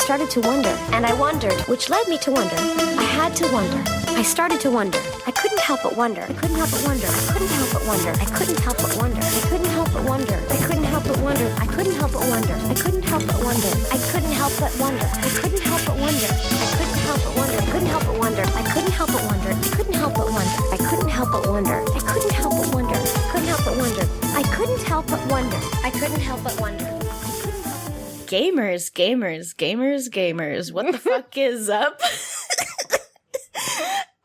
started to wonder, and I wondered, which led me to wonder. I had to wonder. I started to wonder. I couldn't help but wonder. I couldn't help but wonder. I couldn't help but wonder. I couldn't help but wonder. I couldn't help but wonder. I couldn't help but wonder. I couldn't help but wonder. I couldn't help but wonder. I couldn't help but wonder. I couldn't help but wonder. I couldn't help but wonder. I couldn't help but wonder. I couldn't help but wonder. I couldn't help but wonder. I couldn't help but wonder. I couldn't help but wonder. I couldn't help but wonder. I couldn't help but wonder. I couldn't help but wonder. Gamers, what the fuck is up?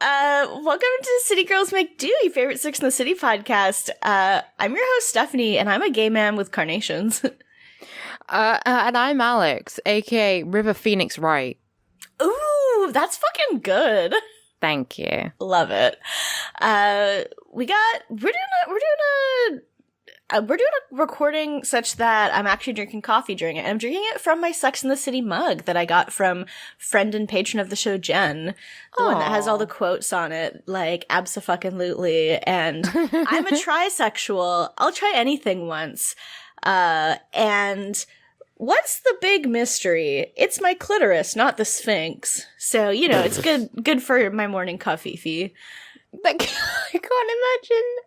Welcome to City Girls Make Do, your favorite Sex in the City podcast. I'm your host, Stephanie, and I'm a gay man with carnations. And I'm Alex, aka River Phoenix Wright. Ooh, that's fucking good. Thank you. Love it. We're doing a recording such that I'm actually drinking coffee during it. And I'm drinking it from my Sex in the City mug that I got from friend and patron of the show, Jen. The one that has all the quotes on it, like, abso-fucking-lutely. And I'm a trisexual. I'll try anything once. And what's the big mystery? It's my clitoris, not the Sphinx. So, you know, it's good for my morning coffee fee. Like, I can't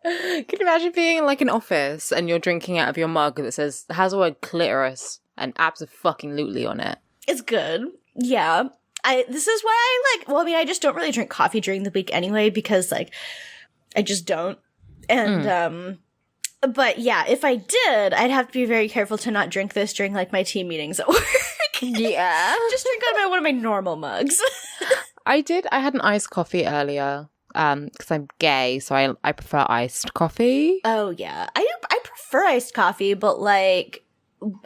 imagine. Can you imagine being in like an office and you're drinking out of your mug that has the word clitoris and abso-fucking-lutely on it? It's good. Yeah. This is why I just don't really drink coffee during the week anyway, because like I just don't. And but yeah, if I did, I'd have to be very careful to not drink this during like my team meetings at work. Yeah. Just drink out of one of my normal mugs. I had an iced coffee earlier. Because I'm gay, so I prefer iced coffee. Oh, yeah. I prefer iced coffee, but, like,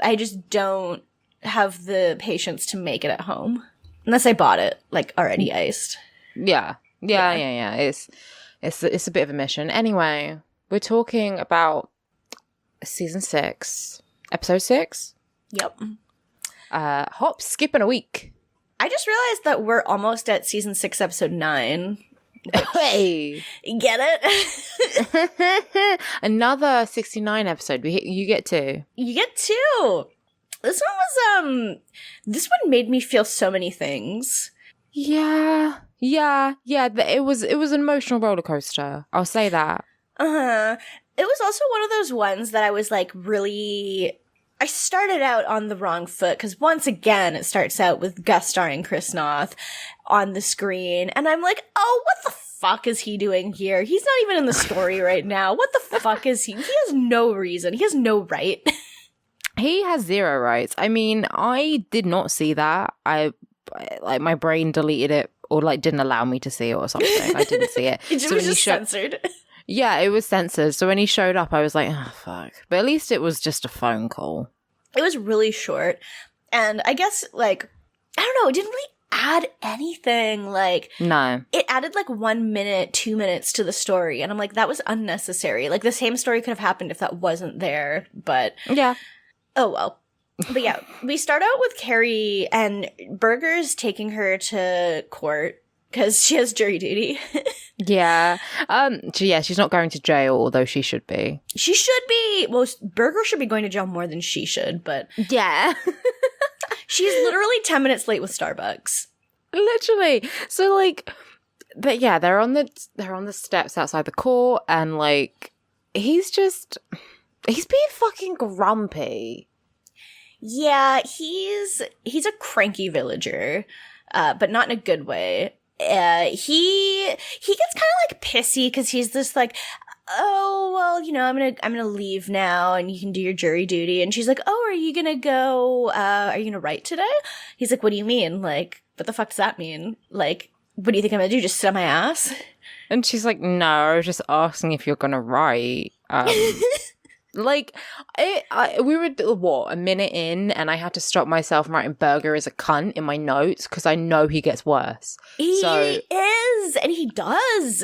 I just don't have the patience to make it at home. Unless I bought it, like, already iced. Yeah. It's a bit of a mission. Anyway, we're talking about season 6, episode 6. Yep. Hop, skip, and a week. I just realized that we're almost at season 6, episode 9. Hey, get it? Another 69 episode. You get 2. You get 2. This one made me feel so many things. Yeah. It was an emotional roller coaster. I'll say that. It was also one of those ones that I was like really. I started out on the wrong foot because once again it starts out with guest starring Chris Noth on the screen, and I'm like, oh, what the fuck is he doing here? He's not even in the story right now. What the fuck is he? He has no reason. He has no right. He has 0 rights. I mean, I did not see that. My brain deleted it or like didn't allow me to see it or something. I didn't see it. It was just censored. Yeah, it was censored. So when he showed up, I was like, oh, fuck. But at least it was just a phone call. It was really short. And I guess, like, I don't know, it didn't really add anything. Like, no. It added, like, 1 minute, 2 minutes to the story. And I'm like, that was unnecessary. Like, the same story could have happened if that wasn't there. But, yeah. Oh, well. But yeah, we start out with Carrie, and Berger's taking her to court because she has jury duty. Yeah. She's not going to jail, although she should be. She should be. Well, Berger should be going to jail more than she should, but yeah. She's literally 10 minutes late with Starbucks. Literally. So like they're on the steps outside the court, and like he's being fucking grumpy. Yeah, he's a cranky villager, but not in a good way. He gets kind of like pissy because he's just like, oh, well, you know, I'm gonna leave now and you can do your jury duty. And she's like, oh, are you gonna write today? He's like, what do you mean? Like, what the fuck does that mean? Like, what do you think I'm gonna do? Just sit on my ass? And she's like, no, I was just asking if you're gonna write. Like, we were, a minute in, and I had to stop myself from writing Berger as a cunt in my notes, because I know he gets worse. He is, and he does.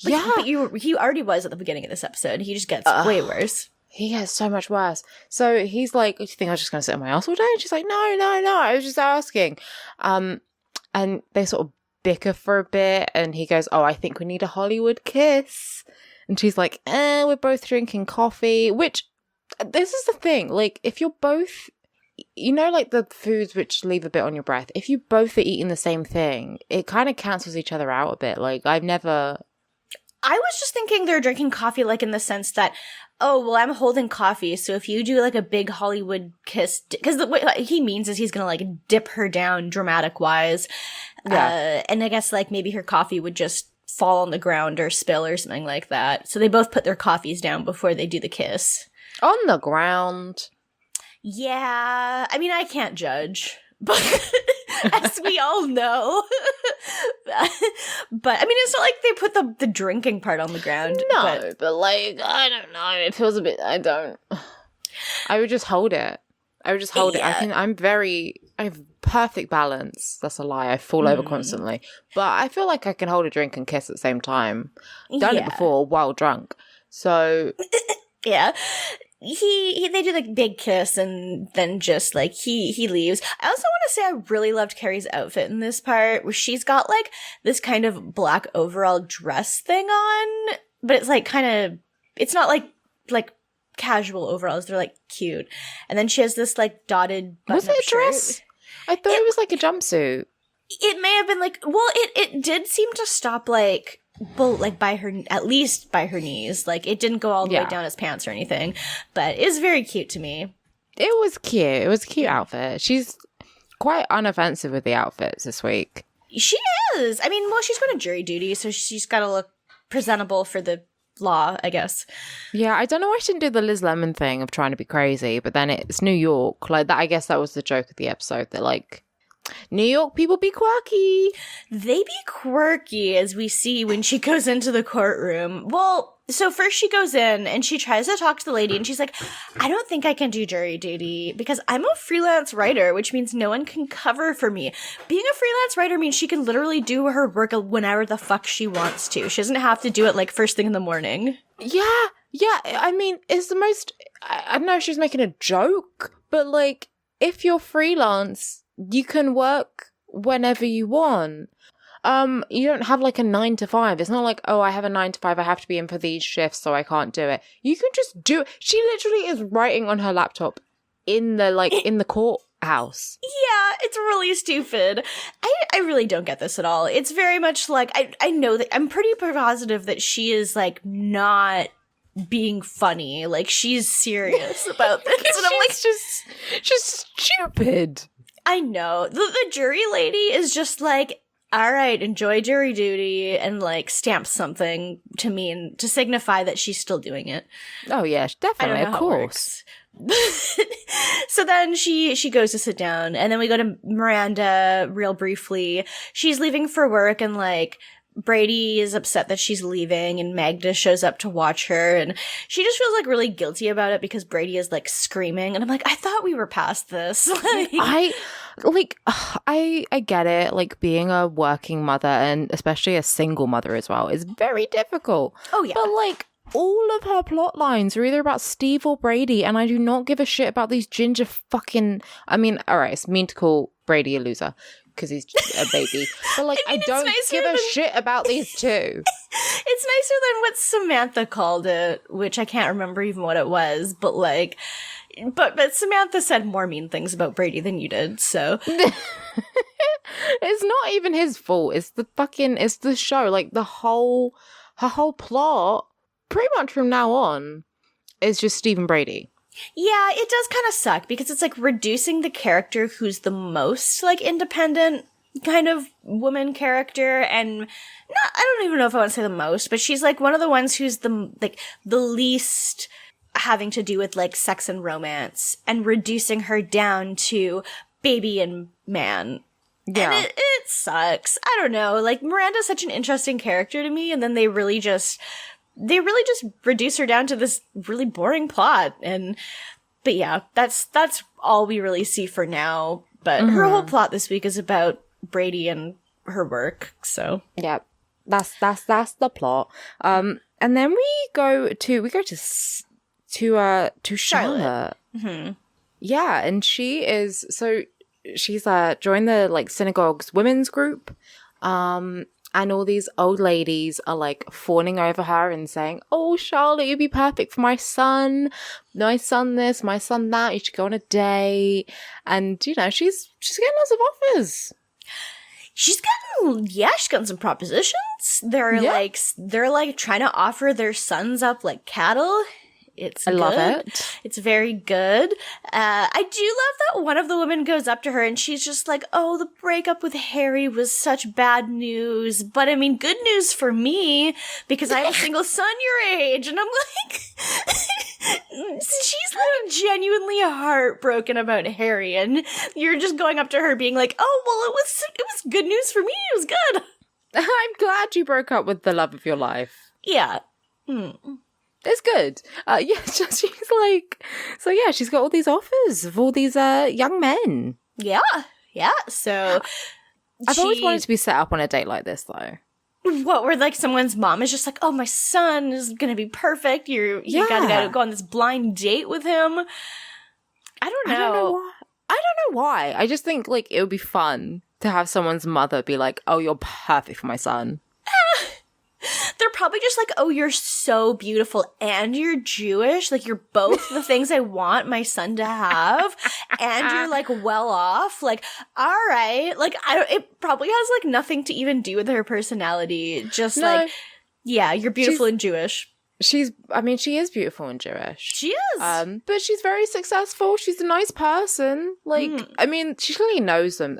But he already was at the beginning of this episode. He just gets way worse. He gets so much worse. So he's like, do you think I was just going to sit on my ass all day? And she's like, no, I was just asking. And they sort of bicker for a bit, and he goes, oh, I think we need a Hollywood kiss. And she's like, we're both drinking coffee, which, this is the thing, like, if you're both you know, like the foods which leave a bit on your breath, if you both are eating the same thing, it kind of cancels each other out a bit. Like, I was just thinking they're drinking coffee, like, in the sense that, oh, well, I'm holding coffee, so if you do, like, a big Hollywood kiss, because what he means is he's gonna, like, dip her down dramatic-wise, and I guess, like, maybe her coffee would just fall on the ground or spill or something like that. So they both put their coffees down before they do the kiss. On the ground. Yeah, I mean, I can't judge, but as we all know. But, I mean, it's not like they put the drinking part on the ground. No, but like, I don't know. It feels a bit, I would just hold it. I think I have perfect balance. That's a lie. I fall over constantly. But I feel like I can hold a drink and kiss at the same time. Done it before while drunk. So. Yeah. They do the big kiss and then just like he leaves. I also want to say I really loved Carrie's outfit in this part where she's got like this kind of black overall dress thing on, but it's like kind of, it's not like casual overalls. They're like cute. And then she has this like dotted button-up Was it a dress? I thought it was like a jumpsuit. It may have been like, well, it did seem to stop like by her, at least by her knees. Like, it didn't go all the way down his pants or anything, but it's very cute to me. It was cute. It was a cute outfit. She's quite unoffensive with the outfits this week. She is. I mean, well, she's going to jury duty, so she's got to look presentable for the law, I guess. Yeah, I don't know why she didn't do the Liz Lemon thing of trying to be crazy, but then it's New York. Like, that, I guess that was the joke of the episode. That, like, New York people be quirky. They be quirky, as we see when she goes into the courtroom. Well, so first she goes in and she tries to talk to the lady and she's like, I don't think I can do jury duty because I'm a freelance writer, which means no one can cover for me. Being a freelance writer means she can literally do her work whenever the fuck she wants to. She doesn't have to do it like first thing in the morning. Yeah. I mean, it's the most, I don't know if she was making a joke, but like, if you're freelance, you can work whenever you want. You don't have like a 9 to 5. It's not like, oh, I have a 9 to 5. I have to be in for these shifts, so I can't do it. You can just do it. She literally is writing on her laptop in the courthouse. Yeah, it's really stupid. I really don't get this at all. It's very much like, I know that I'm pretty positive that she is like not being funny. Like, she's serious about this. And I'm like, just stupid. I know. The jury lady is just like, all right, enjoy jury duty, and like stamps something to mean, to signify that she's still doing it. Oh yeah, definitely, of course. So then she goes to sit down, and then we go to Miranda real briefly. She's leaving for work, and like Brady is upset that she's leaving, and Magda shows up to watch her, and she just feels like really guilty about it because Brady is like screaming, and I'm like, I thought we were past this. I get it, like being a working mother and especially a single mother as well is very difficult. Oh yeah. But like all of her plot lines are either about Steve or Brady, and I do not give a shit about these ginger fucking, I mean, all right, it's mean to call Brady a loser because he's a baby, but like, I don't give a shit about these two. It's nicer than what Samantha called it, which I can't remember even what it was, but like, but Samantha said more mean things about Brady than you did, so. It's not even his fault. It's the show. Like, her whole plot, pretty much from now on, is just Steve and Brady. Yeah, it does kind of suck because it's like reducing the character who's the most like independent kind of woman character, and I don't even know if I want to say the most, but she's like one of the ones who's the least having to do with like sex and romance, and reducing her down to baby and man. Yeah. And it sucks. I don't know. Like, Miranda's such an interesting character to me, and then they really just reduce her down to this really boring plot. But yeah, that's all we really see for now. But her whole plot this week is about Brady and her work. So yeah, that's the plot. And then we go to Charlotte. Mm-hmm. Yeah, and she's joined the like synagogue's women's group. And all these old ladies are like fawning over her and saying, oh, Charlotte, you'd be perfect for my son this, my son that, you should go on a date. And, you know, she's getting lots of offers. She's gotten some propositions. They're like trying to offer their sons up like cattle. I love it. It's very good. I do love that one of the women goes up to her and she's just like, oh, the breakup with Harry was such bad news. But I mean, good news for me because I have a single son your age. And I'm like, she's like genuinely heartbroken about Harry. And you're just going up to her being like, oh, well, it was good news for me. It was good. I'm glad you broke up with the love of your life. Yeah. It's good. She's like, so yeah, she's got all these offers of all these young men. Yeah. So I've always wanted to be set up on a date like this, though. What, where like someone's mom is just like, oh, my son is gonna be perfect. You gotta go on this blind date with him. I don't know why. I just think like it would be fun to have someone's mother be like, oh, you're perfect for my son. They're probably just like, oh, you're so beautiful and you're Jewish. Like, you're both the things I want my son to have. And you're like well off. Like, all right. Like, it probably has like nothing to even do with her personality. Just like, yeah, you're beautiful and Jewish. She is beautiful and Jewish. She is. But she's very successful. She's a nice person. Like, I mean, she clearly knows them.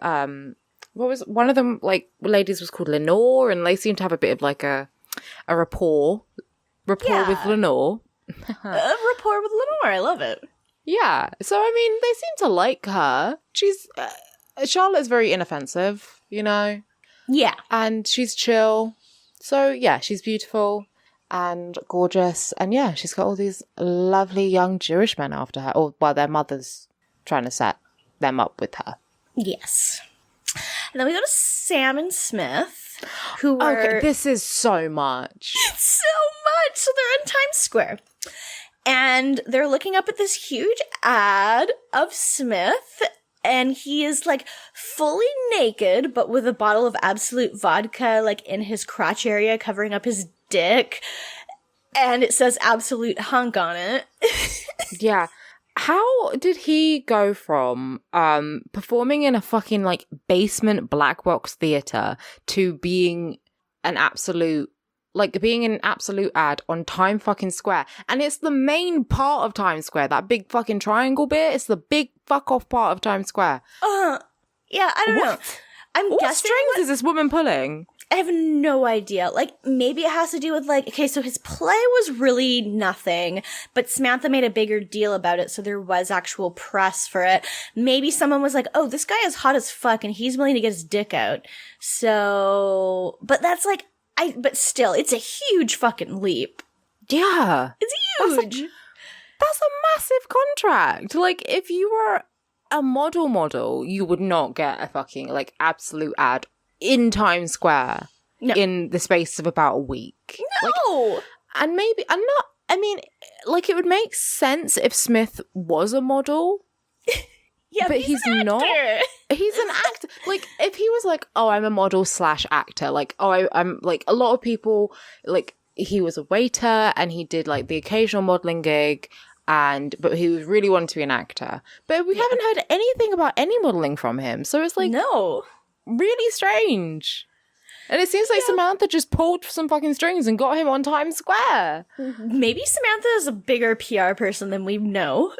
What was one of them, like, ladies was called Lenore, and they seem to have a bit of like a rapport with Lenore. A rapport with Lenore. I love it. Yeah. So, I mean, they seem to like her. She's, Charlotte's very inoffensive, you know? Yeah. And she's chill. So, yeah, she's beautiful and gorgeous. And yeah, she's got all these lovely young Jewish men after her. Or, well, their mother's trying to set them up with her. Yes. And then we go to Sam and Smith, who were... Okay, this is so much. It's so much! So they're in Times Square. And they're looking up at this huge ad of Smith, and he is, like, fully naked, but with a bottle of Absolute vodka, like, in his crotch area, covering up his dick. And it says Absolute Hunk on it. Yeah. How did he go from performing in a fucking like basement black box theater to being an absolute ad on Times fucking Square? And it's the main part of Times Square, that big fucking triangle bit. It's the big fuck off part of Times Square. Yeah, I don't know. What strings is this woman pulling? I have no idea. Like, maybe it has to do with, like, okay, so his play was really nothing, but Samantha made a bigger deal about it, so there was actual press for it. Maybe someone was like, oh, this guy is hot as fuck, and he's willing to get his dick out. So, but that's like, but still, it's a huge fucking leap. Yeah. It's huge. That's a massive contract. Like, if you were a model, you would not get a fucking, like, absolute ad in Times Square in the space of about a week. No! Like, it would make sense if Smith was a model. Yeah, but he's not. He's an actor. Like, if he was like, oh, I'm a model / actor, like, oh, I'm like, a lot of people, like, he was a waiter and he did like the occasional modeling gig, but he really wanted to be an actor. But we haven't heard anything about any modeling from him. So it's like, no. Really strange. And it seems like Samantha just pulled some fucking strings and got him on Times Square. Maybe Samantha is a bigger PR person than we know.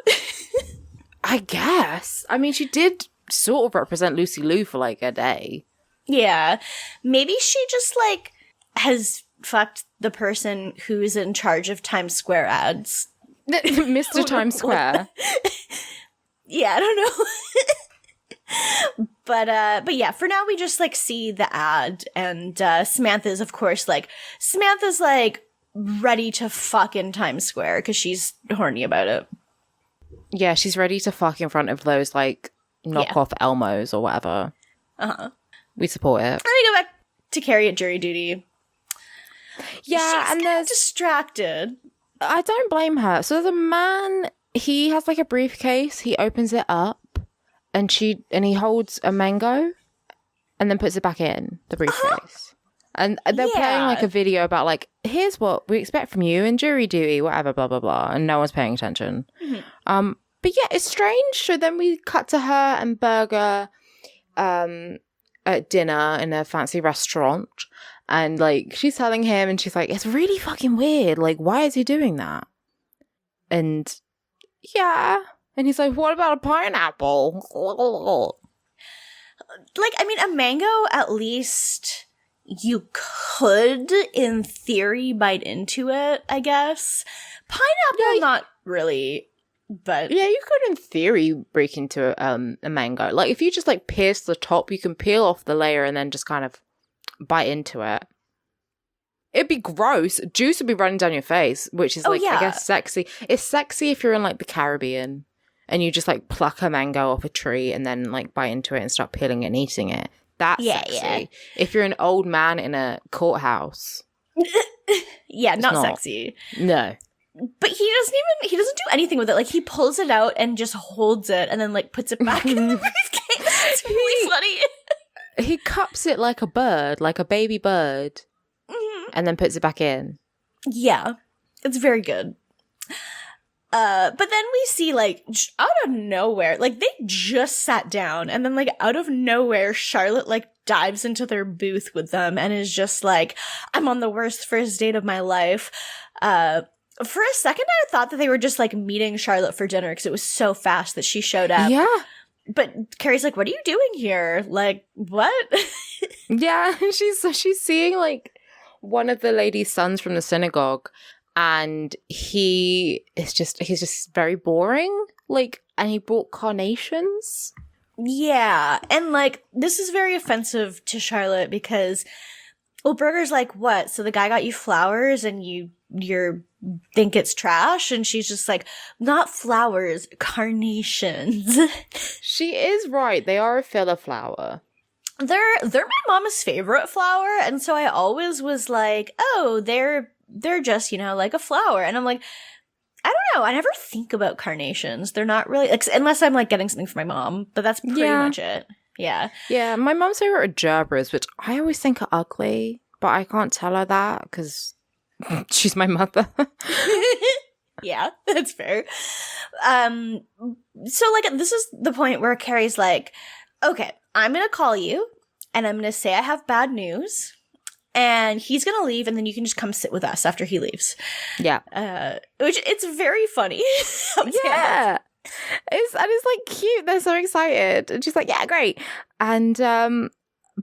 I guess. I mean, she did sort of represent Lucy Liu for like a day. Yeah. Maybe she just like has fucked the person who's in charge of Times Square ads. Mr. Times Square. Yeah, I don't know. But yeah, for now we just like see the ad, and Samantha's like ready to fuck in Times Square because she's horny about it. Yeah, she's ready to fuck in front of those like knockoff Elmos or whatever. We support it. Let me go back to Carrie at jury duty. Yeah, she's and distracted. I don't blame her. So the man, he has like a briefcase. He opens it up. And he holds a mango and then puts it back in the briefcase. And they're playing like a video about like, here's what we expect from you in jury duty, whatever, blah, blah, blah. And no one's paying attention. Mm-hmm. But yeah, it's strange. So then we cut to her and Berger at dinner in a fancy restaurant. And like, she's telling him and she's like, it's really fucking weird. Like, why is he doing that? And yeah. And he's like, what about a pineapple? Like, I mean, a mango, at least you could, in theory, bite into it, I guess. Pineapple, not really, but... Yeah, you could, in theory, break into a mango. Like, if you just, like, pierce the top, you can peel off the layer and then just kind of bite into it. It'd be gross. Juice would be running down your face, which is, I guess, sexy. It's sexy if you're in, like, the Caribbean. And you just, like, pluck a mango off a tree and then, like, bite into it and start peeling it and eating it. That's sexy. Yeah. If you're an old man in a courthouse. Yeah, not sexy. No. But he doesn't do anything with it. Like, he pulls it out and just holds it and then, like, puts it back in the briefcase. It's really funny. He cups it like a bird, like a baby bird, and then puts it back in. Yeah. It's very good. But then we see, like, out of nowhere, like, they just sat down, and then, like, out of nowhere, Charlotte, like, dives into their booth with them and is just like, I'm on the worst first date of my life. For a second, I thought that they were just, like, meeting Charlotte for dinner because it was so fast that she showed up. Yeah. But Carrie's like, what are you doing here? Like, what? Yeah, she's seeing, like, one of the lady's sons from the synagogue. And he's just very boring. Like, and he brought carnations. Yeah. And, like, this is very offensive to Charlotte because, well, Berger's like, what? So the guy got you flowers and you think it's trash? And she's just like, not flowers, carnations. She is right. They are a filler flower. They're my mama's favorite flower. And so I always was like, oh, they're just, you know, like a flower. And I'm like, I don't know. I never think about carnations. They're not really, like, unless I'm like getting something for my mom, but that's pretty much it. Yeah. Yeah. My mom's favorite are gerberas, which I always think are ugly, but I can't tell her that because she's my mother. Yeah, that's fair. So like, this is the point where Carrie's like, okay, I'm going to call you and I'm going to say I have bad news. And he's going to leave, and then you can just come sit with us after he leaves. Yeah. Which, it's very funny. Yeah. It's like cute. They're so excited. And she's like, yeah, great. And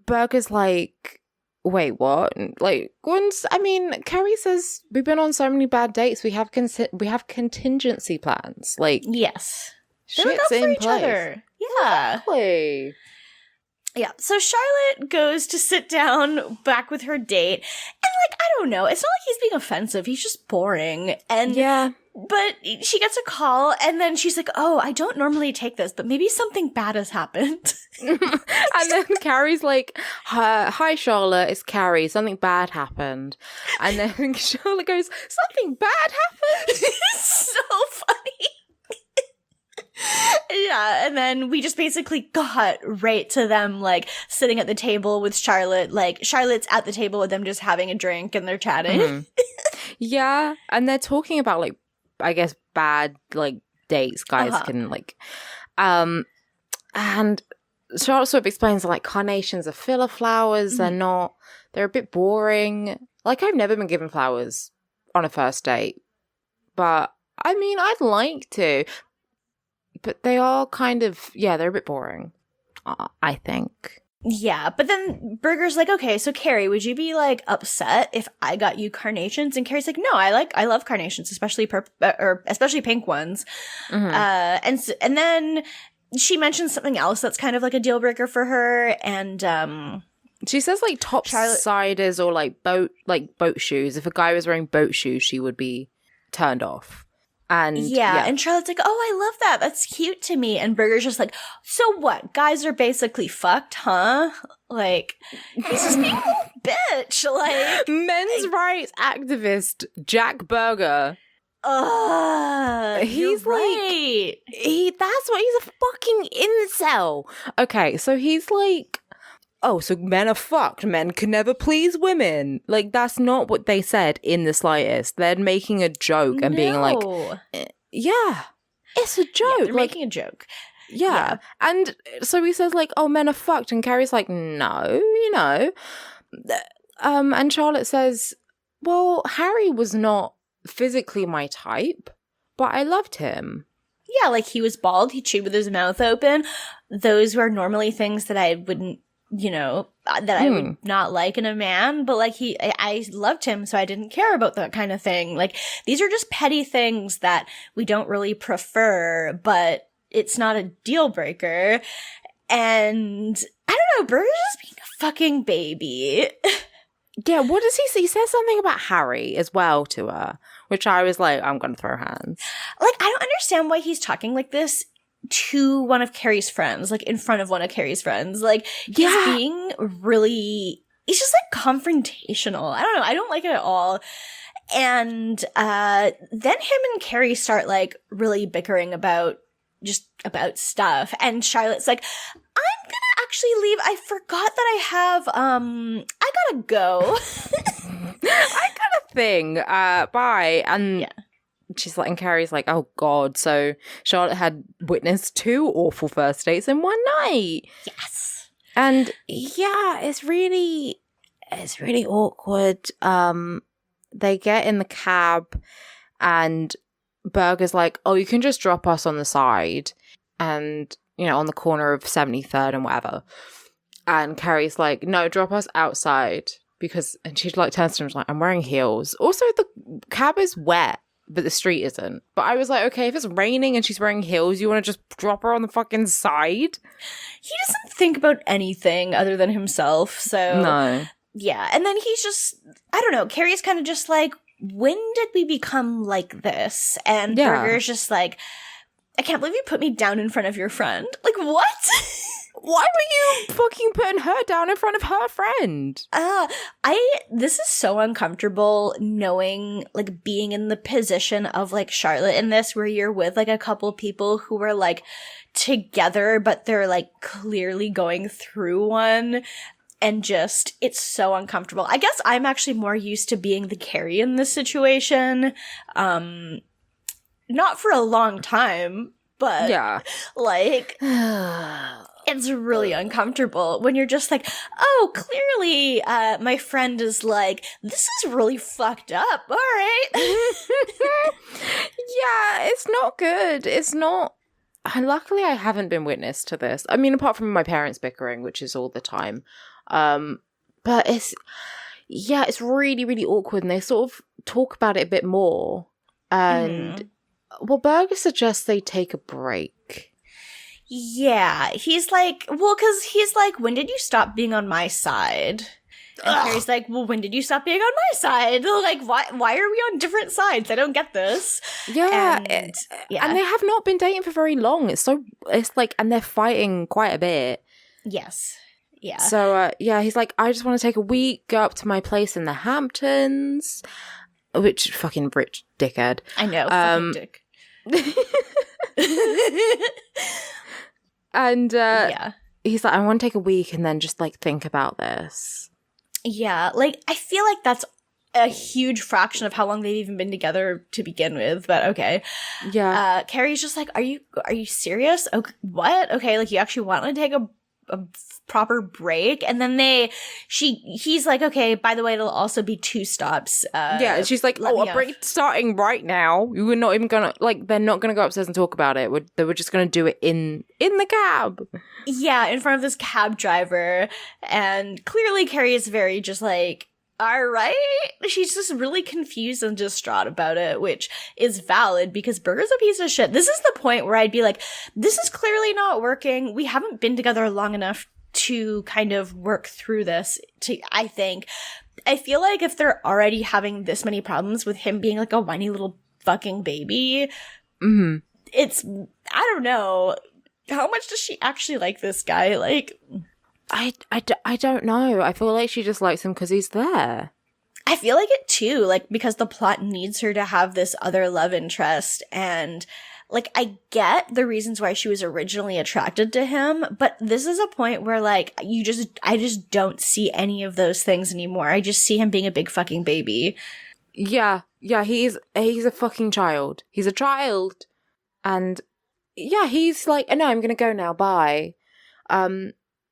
Berger's like, wait, what? Like, Carrie says, we've been on so many bad dates. We have contingency plans. Like, yes. Shit's in place. Other. Yeah. Exactly. Yeah, so Charlotte goes to sit down back with her date, and, like, I don't know, it's not like he's being offensive, he's just boring, and, yeah, but she gets a call, and then she's like, oh, I don't normally take this, but maybe something bad has happened. And then Carrie's like, hi, Charlotte, it's Carrie, something bad happened. And then Charlotte goes, something bad happened? It's so funny. Yeah, and then we just basically got right to them, like, sitting at the table with Charlotte. Like, Charlotte's at the table with them just having a drink, and they're chatting. Mm-hmm. Yeah, and they're talking about, like, I guess, bad, like, dates guys can, like... And Charlotte sort of explains, like, carnations are filler flowers. Mm-hmm. They're a bit boring. Like, I've never been given flowers on a first date. But, I mean, I'd like to... But they are kind of, they're a bit boring, I think. Yeah, but then Berger's like, okay, so Carrie, would you be, like, upset if I got you carnations? And Carrie's like, no, I love carnations, especially especially pink ones. Mm-hmm. And then she mentions something else that's kind of like a deal breaker for her, and she says, like, topsiders or like boat shoes. If a guy was wearing boat shoes, she would be turned off. And and Charlotte's like, oh, I love that. That's cute to me. And Berger's just like, so what? Guys are basically fucked, huh? Like, he's just being a little bitch. Like, men's rights activist Jack Berger. He's right. That's what he's a fucking incel. Okay, so he's like, oh, so men are fucked. Men can never please women. Like, that's not what they said in the slightest. They're making a joke and being like, yeah, it's a joke. Yeah, they're making a joke. Yeah. And so he says, like, oh, men are fucked. And Carrie's like, no, and Charlotte says, well, Harry was not physically my type, but I loved him. Yeah, like, he was bald. He chewed with his mouth open. Those were normally things that I wouldn't, that I would not like in a man. But, like, I loved him, so I didn't care about that kind of thing. Like, these are just petty things that we don't really prefer, but it's not a deal breaker. And I don't know, Berger's just being a fucking baby. Yeah, what does he say? He says something about Harry as well to her, which I was like, I'm going to throw hands. Like, I don't understand why he's talking like this to one of Carrie's friends, like, in front of one of Carrie's friends. Like, he's being really, he's just, like, confrontational. I don't know. I don't like it at all. And then him and Carrie start, like, really bickering about stuff. And Charlotte's like, I'm gonna actually leave. I forgot that I have, I gotta go. I got a thing. Bye. And she's like, and Carrie's like, oh God. So Charlotte had witnessed 2 awful first dates in one night. Yes. And yeah, it's really awkward. They get in the cab and Berger's like, oh, you can just drop us on the side and, on the corner of 73rd and whatever. And Carrie's like, no, drop us outside and she like turns to him like, I'm wearing heels. Also, the cab is wet, but the street isn't. But I was like, okay, if it's raining and she's wearing heels, you want to just drop her on the fucking side? He doesn't think about anything other than himself, so. No. Yeah, and then he's just, I don't know, Carrie's kind of just like, when did we become like this? And Berger's just like, I can't believe you put me down in front of your friend. Like, what? Why were you fucking putting her down in front of her friend? This is so uncomfortable knowing, like, being in the position of, like, Charlotte in this, where you're with, like, a couple people who are, like, together, but they're, like, clearly going through one. And just, it's so uncomfortable. I guess I'm actually more used to being the Carrie in this situation. Not for a long time, but like, it's really uncomfortable when you're just like, oh, clearly my friend is like, this is really fucked up. All right. Yeah, it's not good. It's not. Luckily, I haven't been witness to this. I mean, apart from my parents bickering, which is all the time. But it's really, really awkward, and they sort of talk about it a bit more. And well, Berger suggests they take a break. Yeah, he's like, well, because he's like, when did you stop being on my side? And Carrie's like, well, when did you stop being on my side? Like, why are we on different sides? I don't get this. Yeah, and they have not been dating for very long. It's like, and they're fighting quite a bit. Yes. Yeah. So, he's like, I just want to take a week, go up to my place in the Hamptons, which fucking rich dickhead. I know, fucking dick. And, he's like, I want to take a week and then just, like, think about this. Yeah, like, I feel like that's a huge fraction of how long they've even been together to begin with, but okay. Yeah. Carrie's just like, are you serious? Okay, what? Okay, like, you actually want to take a proper break? And then he's like, okay, by the way, it'll also be 2 stops. And she's like, a break starting right now. You were not even gonna, like, they're not gonna go upstairs and talk about it. They were just gonna do it in the cab. Yeah, in front of this cab driver. And clearly Carrie is very just like, all right. She's just really confused and distraught about it, which is valid because Berger's a piece of shit. This is the point where I'd be like, this is clearly not working. We haven't been together long enough to kind of work through this, I think. I feel like if they're already having this many problems with him being like a whiny little fucking baby, it's, I don't know. How much does she actually like this guy? Like, I don't know. I feel like she just likes him because he's there. I feel like it too, like, because the plot needs her to have this other love interest, and like, I get the reasons why she was originally attracted to him, but this is a point where, like, I just don't see any of those things anymore. I just see him being a big fucking baby. Yeah, he's a fucking child. He's a child. And yeah, he's like, no, I'm gonna go now, bye. I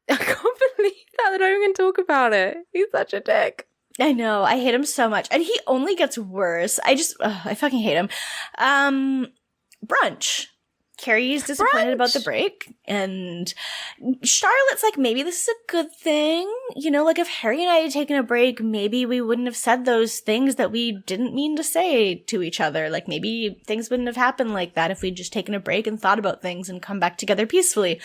can't believe that I don't even talk about it. He's such a dick. I know, I hate him so much. And he only gets worse. I fucking hate him. Brunch. Carrie's disappointed about the break, and Charlotte's like, maybe this is a good thing. You know, like, if Harry and I had taken a break, maybe we wouldn't have said those things that we didn't mean to say to each other. Like, maybe things wouldn't have happened like that if we'd just taken a break and thought about things and come back together peacefully.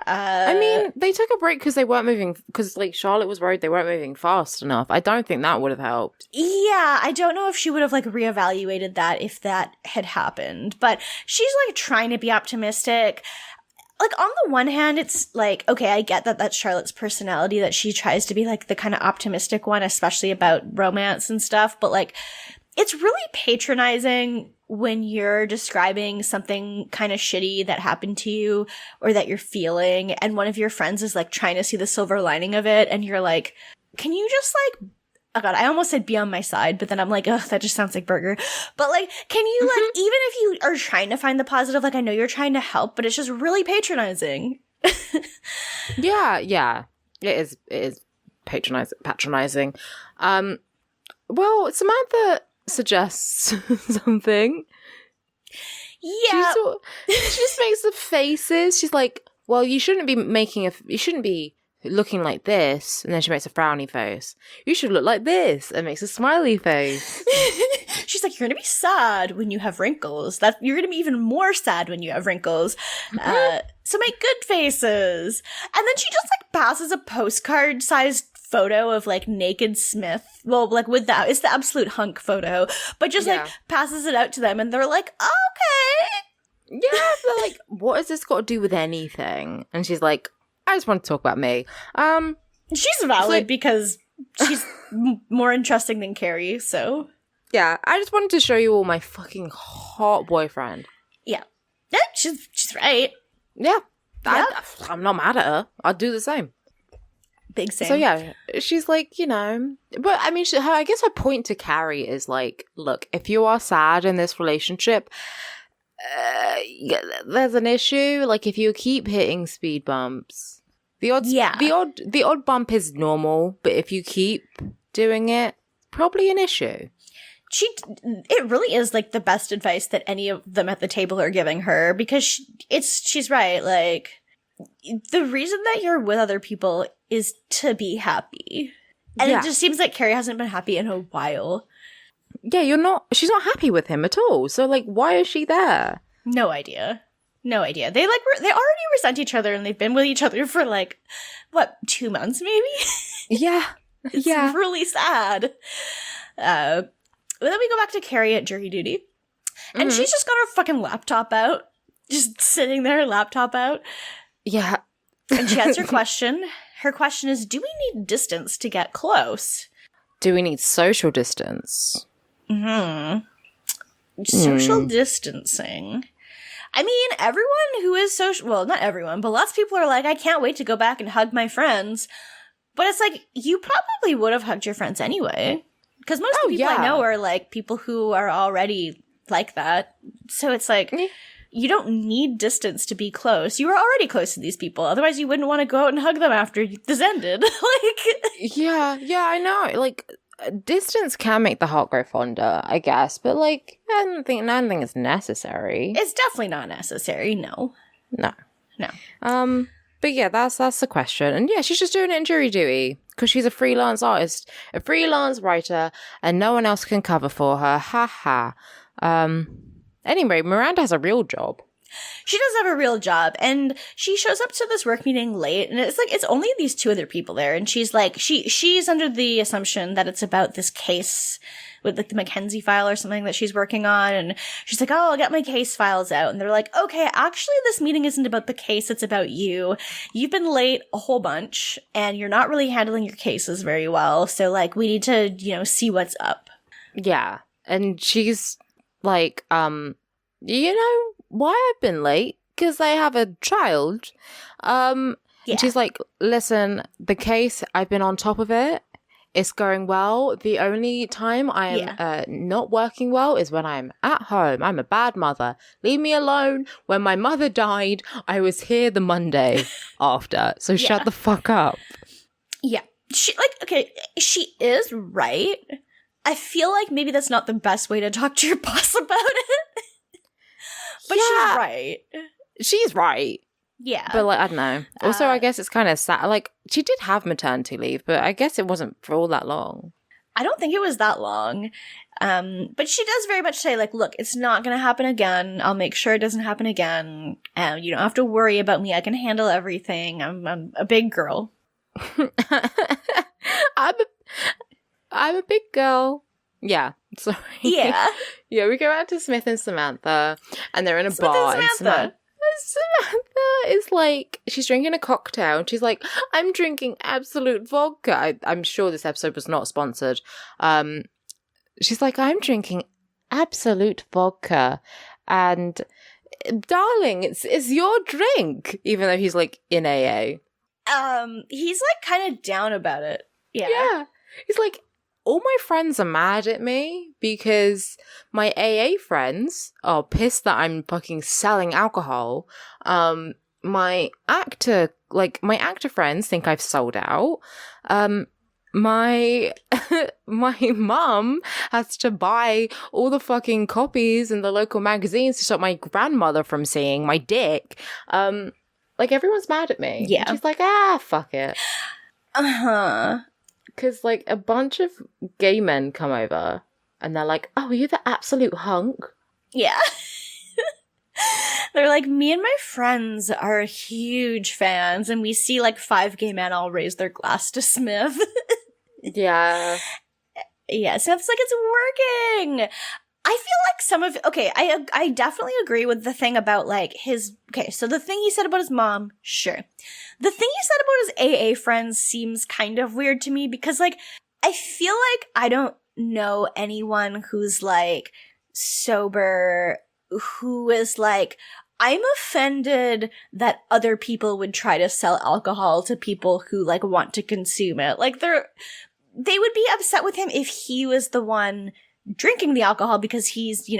I mean, they took a break because they weren't moving, because, like, Charlotte was worried they weren't moving fast enough. I don't think that would have helped. Yeah, I don't know if she would have, like, reevaluated that if that had happened. But she's, like, trying to be optimistic. Like, on the one hand, it's like, okay, I get that that's Charlotte's personality, that she tries to be, like, the kind of optimistic one, especially about romance and stuff. But, like, it's really patronizing when you're describing something kind of shitty that happened to you or that you're feeling, and one of your friends is, like, trying to see the silver lining of it, and you're like, can you just, like, oh god, I almost said be on my side, but then I'm like, ugh, that just sounds like Berger. But, like, can you, like, even if you are trying to find the positive, like, I know you're trying to help, but it's just really patronizing. Yeah. It is patronizing. Well, Samantha suggests something. Yeah. She just makes the faces. She's like, well, you shouldn't be looking like this. And then she makes a frowny face. You should look like this, and makes a smiley face. She's like, you're gonna be sad when you have wrinkles. You're gonna be even more sad when you have wrinkles. So make good faces. And then she just, like, passes a postcard-sized photo of, like, naked Smith. Well, like, it's the absolute hunk photo, but just, like, passes it out to them, and they're like, okay. Yeah, they're like, what has this got to do with anything? And she's like, I just want to talk about me. She's valid because she's more interesting than Carrie, so. Yeah, I just wanted to show you all my fucking hot boyfriend. Yeah, she's right. Yeah. I'm not mad at her. I'd do the same. Big same. So yeah, she's like, you know, but I mean, I guess her point to Carrie is like, look, if you are sad in this relationship, there's an issue. Like, if you keep hitting speed bumps, the odd bump is normal, but if you keep doing it, probably an issue. It really is, like, the best advice that any of them at the table are giving her, because she's right. Like, the reason that you're with other people is to be happy. And it just seems like Carrie hasn't been happy in a while. Yeah, she's not happy with him at all. So, like, why is she there? No idea. They already resent each other, and they've been with each other for, like, what, 2 months maybe? Yeah. It's really sad. Then we go back to Carrie at jury duty, and she's just got her fucking laptop out, just sitting there, laptop out. Yeah. And she has her question. Her question is, do we need distance to get close? Do we need social distance? Social distancing. I mean, everyone who is social, well, not everyone, but lots of people are like, I can't wait to go back and hug my friends. But it's like, you probably would have hugged your friends anyway. Because most of the people I know are, like, people who are already like that. So it's like, you don't need distance to be close. You were already close to these people. Otherwise, you wouldn't want to go out and hug them after this ended. Yeah, I know. Like, distance can make the heart grow fonder, I guess. But, like, I don't think it's necessary. It's definitely not necessary, no. But yeah, that's the question. And yeah, she's just doing it in jury duty because she's a freelance artist, a freelance writer, and no one else can cover for her. Ha ha. Anyway, Miranda has a real job. She does have a real job, and she shows up to this work meeting late, and it's like, it's only these two other people there, and she's like, she's under the assumption that it's about this case with, like, the Mackenzie file or something that she's working on, and she's like, oh, I'll get my case files out, and they're like, okay, actually, this meeting isn't about the case, it's about you. You've been late a whole bunch, and you're not really handling your cases very well, so, like, we need to, see what's up. Yeah, and she's like, you know why I've been late? Because I have a child. And she's like, listen, the case, I've been on top of it. It's going well. The only time I am not working well is when I'm at home. I'm a bad mother. Leave me alone. When my mother died, I was here the Monday after. So shut the fuck up. Yeah. She is right. I feel like maybe that's not the best way to talk to your boss about it. But she's right. She's right. Yeah. But, like, I don't know. Also, I guess it's kind of sad. Like, she did have maternity leave, but I guess it wasn't for all that long. I don't think it was that long. But she does very much say, like, look, it's not going to happen again. I'll make sure it doesn't happen again. You don't have to worry about me. I can handle everything. I'm a big girl. I'm a big girl. Yeah. Sorry. Yeah. Yeah, we go out to Smith and Samantha, and they're in a bar. And Samantha is like, she's drinking a cocktail, and she's like, I'm drinking Absolute vodka. I'm sure this episode was not sponsored. She's like, I'm drinking Absolute vodka, and darling, it's your drink. Even though he's like in AA. He's like kind of down about it. Yeah. He's like, all my friends are mad at me because my AA friends are pissed that I'm fucking selling alcohol. My actor friends think I've sold out. My mum has to buy all the fucking copies in the local magazines to stop my grandmother from seeing my dick. Like, everyone's mad at me. Yeah. And she's like, fuck it. Because, like, a bunch of gay men come over, and they're like, oh, are you the absolute hunk? Yeah. They're like, me and my friends are huge fans, and we see, like, 5 gay men all raise their glass to Smith. Yeah. Yeah, Smith's like, it's working! I feel like I definitely agree with the thing about, like, so the thing he said about his mom, sure. The thing he said about his AA friends seems kind of weird to me because, like, I feel like I don't know anyone who's, like, sober, who is, like, I'm offended that other people would try to sell alcohol to people who, like, want to consume it. Like, they would be upset with him if he was the one drinking the alcohol because he's, he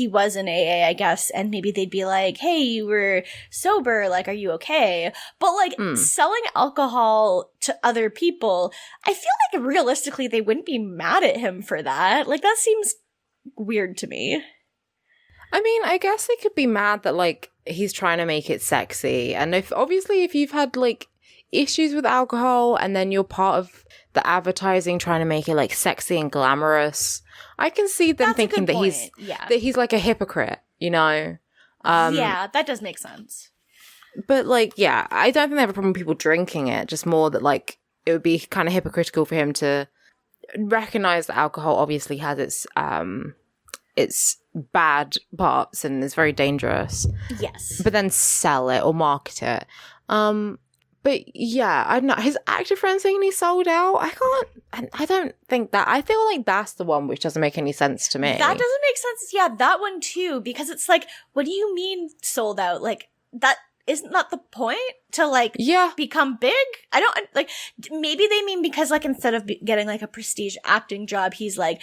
was in AA, I guess, and maybe they'd be like, hey, you were sober, like, are you okay? But, like, selling alcohol to other people, I feel like realistically they wouldn't be mad at him for that. Like, that seems weird to me. I mean, I guess they could be mad that, like, he's trying to make it sexy. And if you've had, like, issues with alcohol and then you're part of the advertising trying to make it, like, sexy and glamorous, I can see them thinking that he's like a hypocrite, you know? Yeah, that does make sense. But, like, yeah, I don't think they have a problem with people drinking it, just more that, like, it would be kind of hypocritical for him to recognize that alcohol obviously has its bad parts and is very dangerous. Yes. But then sell it or market it. But yeah, I don't know. His actor friend saying he sold out, I don't think that. I feel like that's the one which doesn't make any sense to me. That doesn't make sense. Yeah, that one too, because it's like, what do you mean sold out? Like, that isn't that the point to, like, become big? I don't, like, maybe they mean because, like, instead of getting, like, a prestige acting job, he's, like,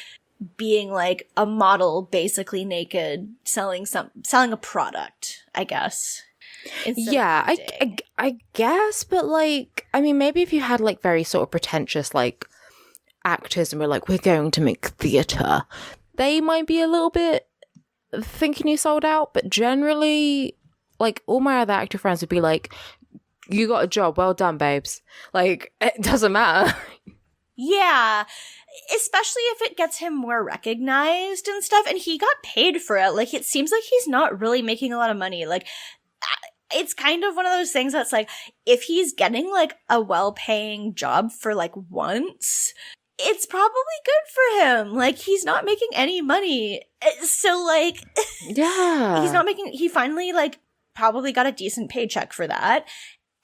being, like, a model, basically naked, selling a product, I guess. Yeah, I guess, but, like, I mean, maybe if you had, like, very sort of pretentious, like, actors and we're like, we're going to make theatre, they might be a little bit thinking you sold out, but generally, like, all my other actor friends would be like, you got a job, well done, babes. Like, it doesn't matter. Yeah, especially if it gets him more recognized and stuff, and he got paid for it. Like, it seems like he's not really making a lot of money. Like, it's kind of one of those things that's like, if he's getting, like, a well-paying job for, like, once, it's probably good for him. Like, he's not making any money. So, like, yeah, he finally, like, probably got a decent paycheck for that.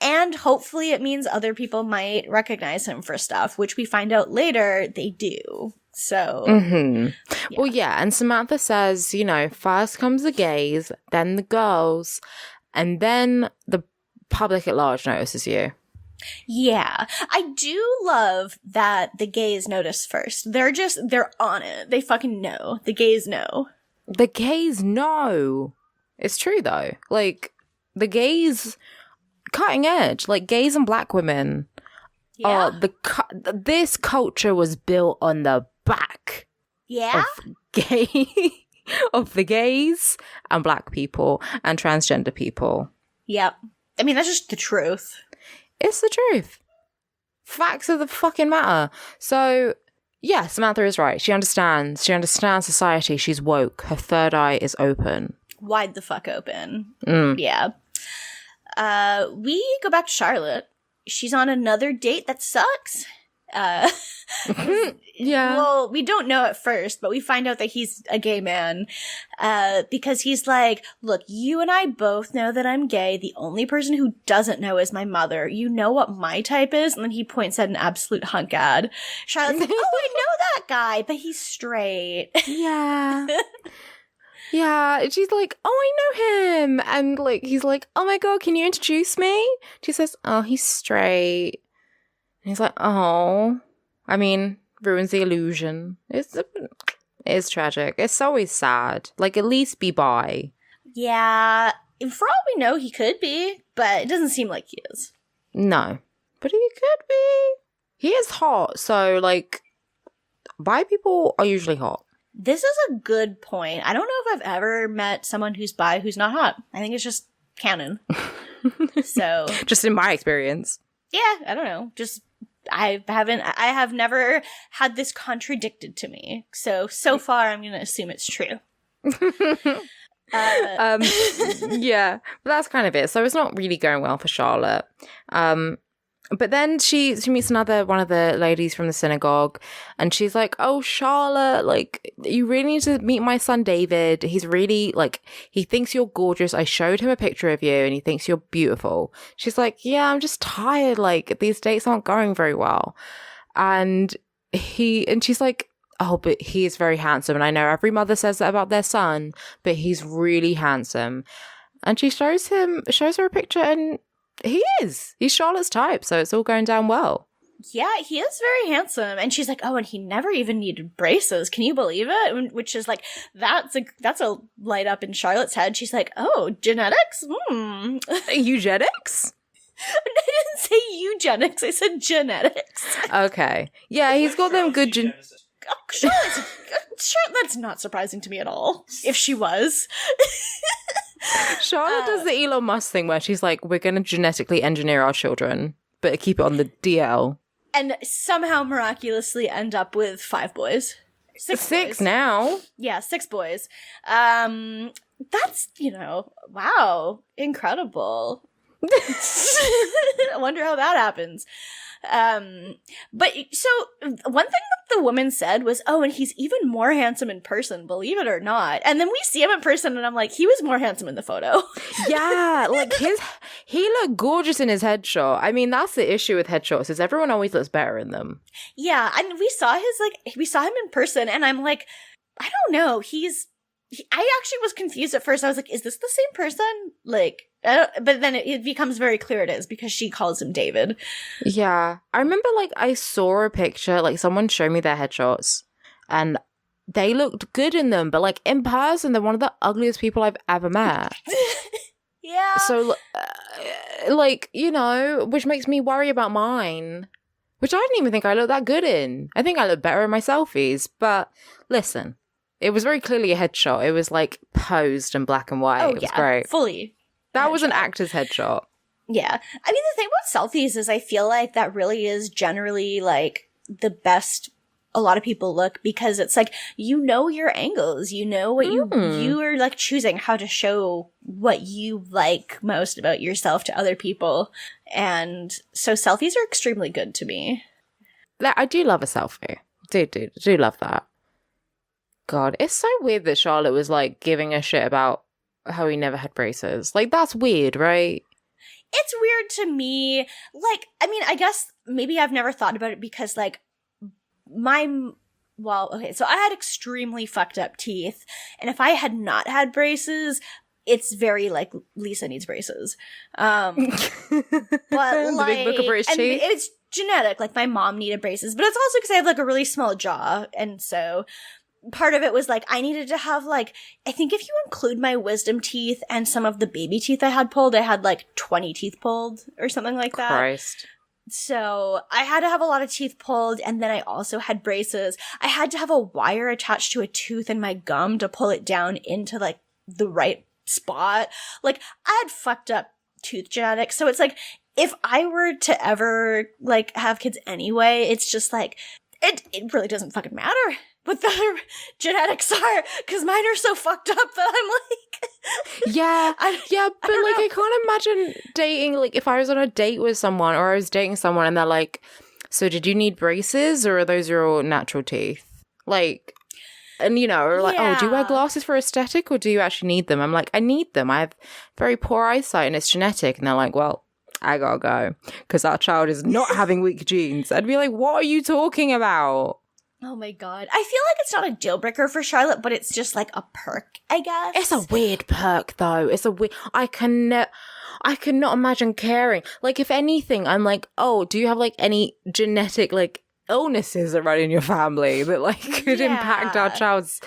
And hopefully it means other people might recognize him for stuff, which we find out later they do. So, Yeah. Well, yeah. And Samantha says, you know, first comes the gays, then the girls, and then the public at large notices you. Yeah. I do love that the gays notice first. They're on it. They fucking know. The gays know. The gays know. It's true, though. Like, the gays, cutting edge. Like, gays and black women. Yeah. This culture was built on the back. Yeah. Of the gays and black people and transgender people. Yep. I mean, that's just the truth. It's the truth. Facts are the fucking matter. So, yeah, Samantha is right. She understands. She understands society. She's woke. Her third eye is open. Wide the fuck open. Yeah. We go back to Charlotte. She's on another date that sucks. Yeah. Well, we don't know at first, but we find out that he's a gay man. Because he's like, look, you and I both know that I'm gay. The only person who doesn't know is my mother. You know what my type is? And then he points at an absolute hunk ad. Charlotte's like, oh, I know that guy, but he's straight. Yeah. Yeah, and she's like, oh, I know him. And like, he's like, oh my God, can you introduce me? She says, oh, he's straight. And he's like, oh, I mean, ruins the illusion. It's tragic. It's always sad. Like, at least be bi. Yeah, for all we know, he could be, but it doesn't seem like he is. No, but he could be. He is hot, so like, bi people are usually hot. This is a good point. I don't know if I've ever met someone who's bi who's not hot. I think it's just canon. So, just in my experience. Yeah, I don't know. Just I have never had this contradicted to me. So far I'm going to assume it's true. Yeah, but that's kind of it. So it's not really going well for Charlotte. But then she meets one of the ladies from the synagogue, and she's like, oh, Charlotte, like, you really need to meet my son David. He's really, like, he thinks you're gorgeous. I showed him a picture of you, and he thinks you're beautiful. She's like, yeah, I'm just tired. Like, these dates aren't going very well. And she's like, oh, but he is very handsome. And I know every mother says that about their son, but he's really handsome. And she shows her a picture, and he's Charlotte's type, so it's all going down well. Yeah, he is very handsome. And she's like, oh, and he never even needed braces. Can you believe it? Which is like, that's a light up in Charlotte's head. She's like, oh, genetics? Eugenics? I didn't say eugenics. I said genetics. Okay. Yeah, he's got them good Sure, that's not surprising to me at all. If she was. Charlotte does the Elon Musk thing where she's like, we're going to genetically engineer our children, but keep it on the DL. And somehow miraculously end up with 5 boys. 6 boys. Now. Yeah, 6 boys. That's, wow, incredible. I wonder how that happens. But so one thing that the woman said was, oh, and he's even more handsome in person, believe it or not. And then we see him in person and I'm like, he was more handsome in the photo. Yeah, like he looked gorgeous in his headshot. I mean, that's the issue with headshots, is everyone always looks better in them. Yeah, and we saw him in person and I'm like, I don't know, I actually was confused at first. I was like, is this the same person? Like, but then it becomes very clear it is because she calls him David. Yeah. I remember, like, I saw a picture, like, someone showed me their headshots and they looked good in them, but, like, in person, they're one of the ugliest people I've ever met. Yeah. So, like, which makes me worry about mine, which I didn't even think I looked that good in. I think I look better in my selfies, but listen. It was very clearly a headshot. It was like posed in black and white. It was great. Fully. That was an actor's headshot. Yeah. I mean, the thing about selfies is I feel like that really is generally like the best a lot of people look, because it's like, your angles, what you are like choosing how to show what you like most about yourself to other people. And so selfies are extremely good to me. I do love a selfie. Do love that. God, it's so weird that Charlotte was, like, giving a shit about how he never had braces. Like, that's weird, right? It's weird to me. Like, I mean, I guess maybe I've never thought about it because, like, so I had extremely fucked up teeth. And if I had not had braces, it's very, like, Lisa needs braces. But, The big book of British and teeth. it's genetic. Like, my mom needed braces. But it's also because I have, like, a really small jaw. And so part of it was, like, I needed to have, like, I think if you include my wisdom teeth and some of the baby teeth I had pulled, I had, like, 20 teeth pulled or something like that. Christ. So I had to have a lot of teeth pulled, and then I also had braces. I had to have a wire attached to a tooth in my gum to pull it down into, like, the right spot. Like, I had fucked up tooth genetics. So it's like, if I were to ever, like, have kids anyway, it's just like, it really doesn't fucking matter what the other genetics are, because mine are so fucked up that I'm like... Yeah, but like, I can't imagine dating, like, if I was on a date with someone, or I was dating someone, and they're like, so did you need braces, or are those your natural teeth? Like, and, you know, or like, oh, do you wear glasses for aesthetic, or do you actually need them? I'm like, I need them. I have very poor eyesight, and it's genetic. And they're like, well, I gotta go, because our child is not having weak genes. I'd be like, what are you talking about? Oh my god. I feel like it's not a deal breaker for Charlotte, but it's just like a perk, I guess. It's a weird perk, though. It's a weird... I cannot imagine caring. Like, if anything, I'm like, oh, do you have, like, any genetic, like, illnesses that run in your family that, like, could impact our child's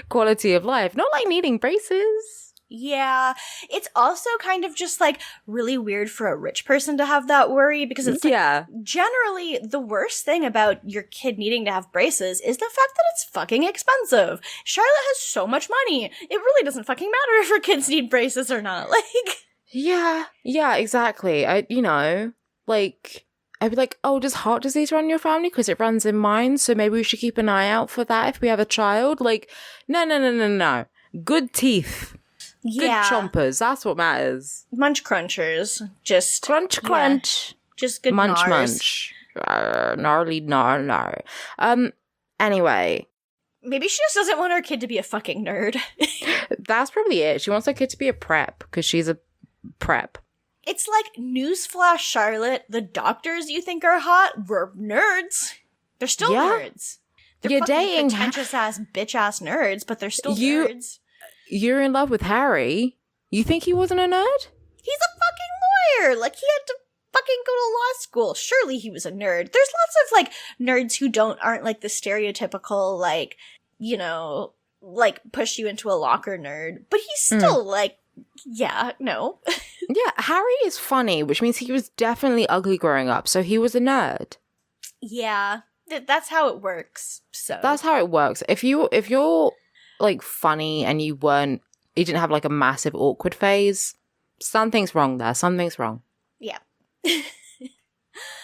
quality of life? Not, like, needing braces. Yeah. It's also kind of just, like, really weird for a rich person to have that worry, because it's, like, generally the worst thing about your kid needing to have braces is the fact that it's fucking expensive. Charlotte has so much money. It really doesn't fucking matter if her kids need braces or not. Like... Yeah, exactly. I'd be like, oh, does heart disease run in your family? Because it runs in mine, so maybe we should keep an eye out for that if we have a child. Like, no. Good teeth. Yeah. Good chompers. That's what matters. Munch crunchers. Just... Crunch. Just good munch. nars. Gnarly gnar. Anyway. Maybe she just doesn't want her kid to be a fucking nerd. That's probably it. She wants her kid to be a prep, because she's a prep. It's like, newsflash, Charlotte, the doctors you think are hot were nerds. They're still nerds. They're You're fucking dating pretentious-ass, bitch-ass nerds, but they're still nerds. You're in love with Harry. You think he wasn't a nerd? He's a fucking lawyer. Like, he had to fucking go to law school. Surely he was a nerd. There's lots of, like, nerds who aren't, like, the stereotypical, like, you know, like, push you into a locker nerd. But he's still, like, yeah, no. Yeah, Harry is funny, which means he was definitely ugly growing up, so he was a nerd. Yeah, that's how it works. So that's how it works. If you're like funny and you didn't have like a massive awkward phase, something's wrong there. Something's wrong. Yeah.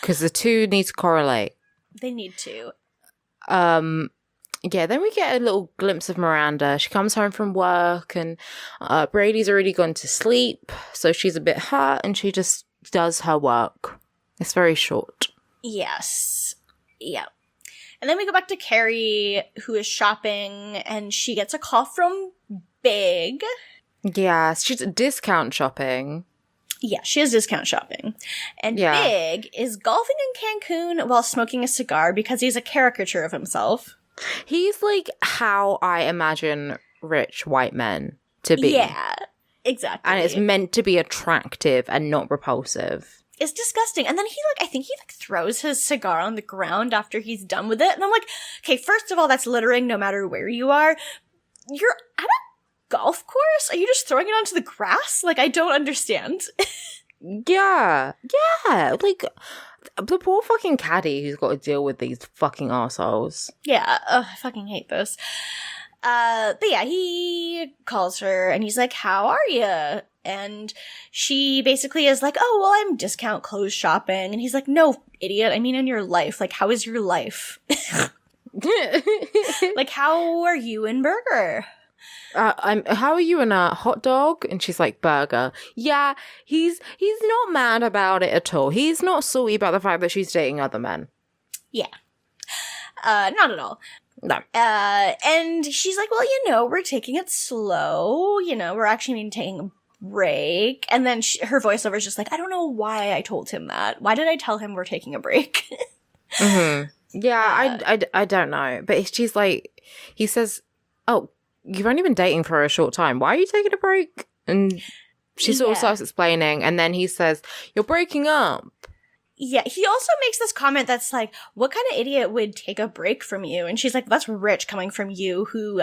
Because the two need to correlate. They need to. Yeah, then we get a little glimpse of Miranda. She comes home from work and Brady's already gone to sleep, so she's a bit hurt and she just does her work. It's very short. Yes. Yeah. And then we go back to Carrie, who is shopping, and she gets a call from Big. Yeah, she's discount shopping. Yeah, she is discount shopping. And Big is golfing in Cancun while smoking a cigar because he's a caricature of himself. He's like how I imagine rich white men to be. Yeah, exactly. And it's meant to be attractive and not repulsive. It's disgusting. And then I think he throws his cigar on the ground after he's done with it. And I'm like, okay, first of all, that's littering no matter where you are. You're at a golf course? Are you just throwing it onto the grass? Like, I don't understand. Yeah. Like, the poor fucking caddy who's got to deal with these fucking assholes. Yeah. Ugh, I fucking hate this. But yeah, he calls her and he's like, how are you? And she basically is like, oh, well, I'm discount clothes shopping. And he's like, no, idiot. I mean, in your life. Like, how is your life? Like, how are you in Berger? How are you in a hot dog? And she's like, Berger. Yeah, he's not mad about it at all. He's not salty about the fact that she's dating other men. Yeah. Not at all. No. And she's like, well, we're taking it slow. We're actually taking break. And then her voiceover is just like, I don't know why I told him that. Why did I tell him we're taking a break? Mm-hmm. Yeah, I don't know. But she's like, he says, oh, you've only been dating for a short time. Why are you taking a break? And she sort of starts explaining. And then he says, you're breaking up. Yeah, he also makes this comment that's like, what kind of idiot would take a break from you? And she's like, that's rich coming from you who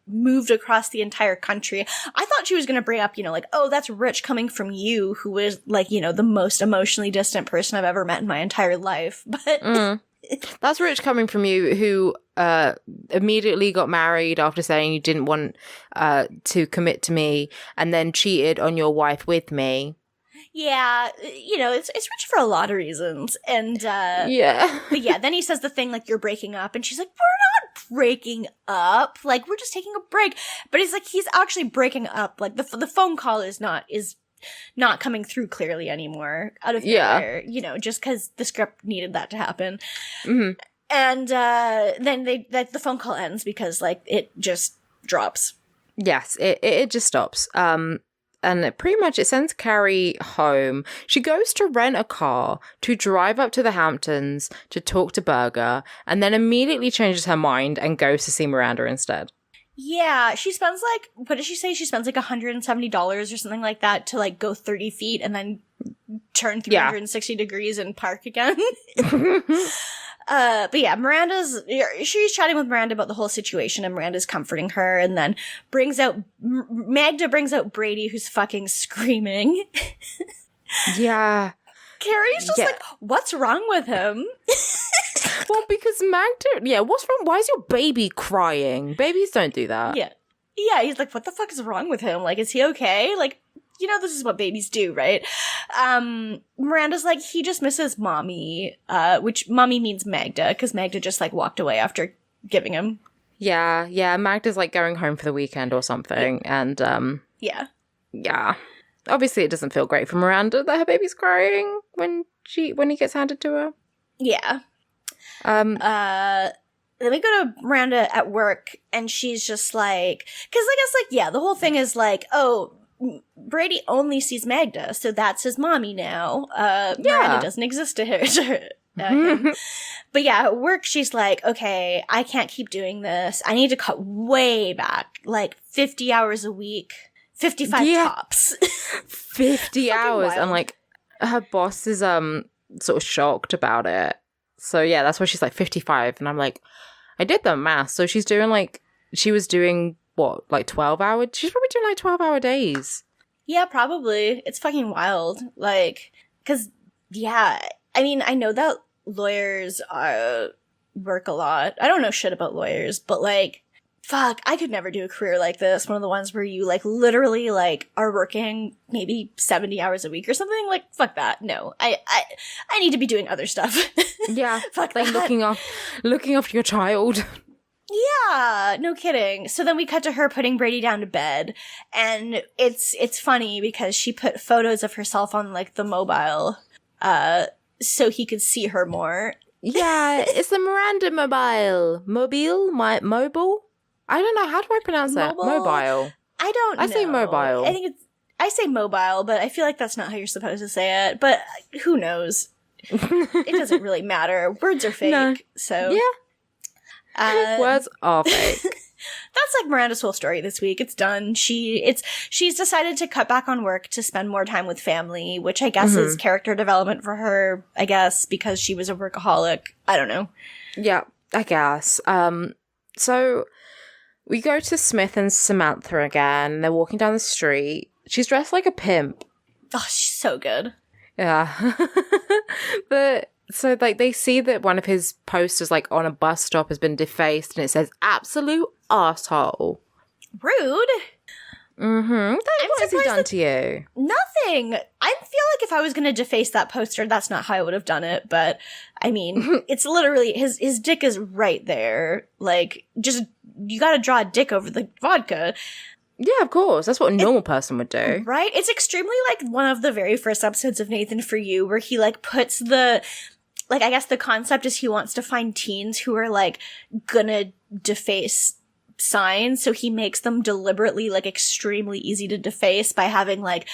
moved across the entire country. I thought she was going to bring up, like, oh, that's rich coming from you who is like, the most emotionally distant person I've ever met in my entire life. But that's rich coming from you who immediately got married after saying you didn't want to commit to me and then cheated on your wife with me. Yeah, it's rich for a lot of reasons. And, yeah. But yeah, then he says the thing like, you're breaking up. And she's like, we're not breaking up. Like, we're just taking a break. But he's like, he's actually breaking up. Like, the phone call is not coming through clearly anymore out of nowhere, just because the script needed that to happen. Mm-hmm. And, then the phone call ends because, like, it just drops. Yes, it just stops. And pretty much it sends Carrie home. She goes to rent a car to drive up to the Hamptons to talk to Berger and then immediately changes her mind and goes to see Miranda instead. Yeah, she spends like, what did she say? She spends like $170 or something like that to like go 30 feet and then turn 360 degrees and park again. But yeah, she's chatting with Miranda about the whole situation and Miranda's comforting her and then Magda brings out Brady who's fucking screaming. Yeah. Carrie's just like, what's wrong with him? Well, because Magda, what's wrong? Why is your baby crying? Babies don't do that. Yeah. Yeah, he's like, what the fuck is wrong with him? Like, is he okay? Like, this is what babies do, right? Miranda's like, he just misses mommy, which mommy means Magda, because Magda just, like, walked away after giving him. Yeah, Magda's, like, going home for the weekend or something, and, Yeah. Obviously, it doesn't feel great for Miranda that her baby's crying when he gets handed to her. Yeah. Then we go to Miranda at work, and she's just like, because I guess, like, the whole thing is like, oh, Brady only sees Magda, so that's his mommy now. Miranda doesn't exist to him. But yeah, at work, she's like, okay, I can't keep doing this. I need to cut way back, like 50 hours a week, 55 tops. 50 hours. Wild. And like, her boss is sort of shocked about it. So yeah, that's why she's like 55. And I'm like, I did the math. So she was doing what, like 12 hours? She's probably doing like 12-hour days. Yeah, probably. It's fucking wild. Like, because, I mean, I know that lawyers work a lot. I don't know shit about lawyers, but like, fuck, I could never do a career like this. One of the ones where you like literally like are working maybe 70 hours a week or something. Like, fuck that. No, I need to be doing other stuff. Yeah, fuck like that. looking after your child. Yeah, no kidding. So then we cut to her putting Brady down to bed, and it's funny because she put photos of herself on like the mobile, so he could see her more. Yeah, it's the Miranda mobile. Mobile? I don't know. How do I pronounce that? Mobile. I don't know. I say mobile. I say mobile, but I feel like that's not how you're supposed to say it. But who knows? It doesn't really matter. Words are fake. No. So yeah. Words are fake. That's like Miranda's whole story this week. It's done. She's decided to cut back on work to spend more time with family, which I guess is character development for her, I guess, because she was a workaholic. I don't know. Yeah, I guess. So we go to Smith and Samantha again. They're walking down the street. She's dressed like a pimp. Oh, she's so good. Yeah. But so like they see that one of his posters like on a bus stop has been defaced and it says absolute asshole. Rude. Mm-hmm. What has he done to you? Nothing. I feel like if I was going to deface that poster, that's not how I would have done it. But I mean, it's literally his dick is right there. Like, just you got to draw a dick over the vodka. Yeah, of course. That's what a normal person would do. Right? It's extremely like one of the very first episodes of Nathan For You where he like puts the, like, I guess the concept is he wants to find teens who are like gonna deface signs, so he makes them deliberately like extremely easy to deface by having like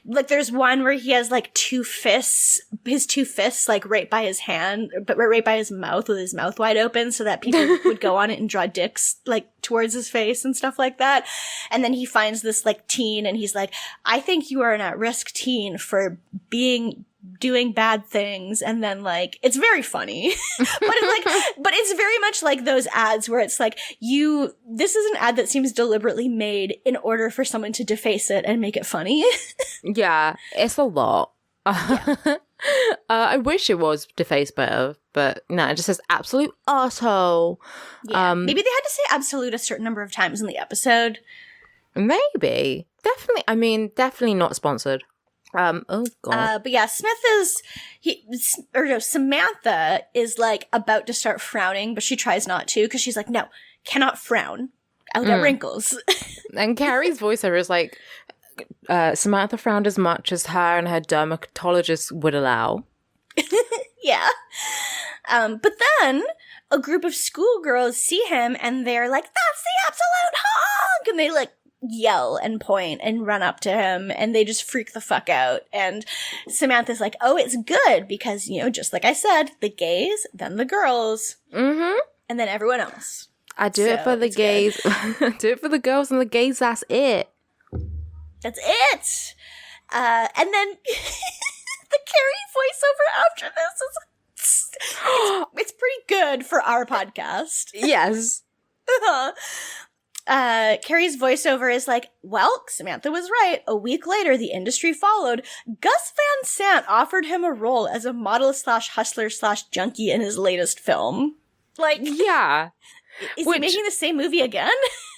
there's one where he has like his two fists like right by his hand, but right by his mouth with his mouth wide open, so that people would go on it and draw dicks like towards his face and stuff like that. And then he finds this like teen and he's like, I think you are an at-risk teen for doing bad things. And then like it's very funny but it's very much like those ads where it's like this is an ad that seems deliberately made in order for someone to deface it and make it funny. Yeah, it's a lot. I wish it was defaced better, but no, it just says absolute arsehole. Yeah, maybe they had to say absolute a certain number of times in the episode. Maybe. Definitely not sponsored. Oh god. But yeah, Samantha is like about to start frowning, but she tries not to because she's like, no, cannot frown. I'll get wrinkles. And Carrie's voiceover is like, Samantha frowned as much as her and her dermatologist would allow. Yeah. But then a group of schoolgirls see him and they're like, that's the absolute hog! And they like yell and point and run up to him and they just freak the fuck out. And Samantha's like, oh, it's good because, just like I said, the gays, then the girls, and then everyone else. I do it for the gays. I do it for the girls and the gays, that's it. That's it. And then the Carrie voiceover after this is it's pretty good for our podcast. Yes. Carrie's voiceover is like, well, Samantha was right. A week later, the industry followed. Gus Van Sant offered him a role as a model / hustler / junkie in his latest film. Like, yeah. Is he making the same movie again?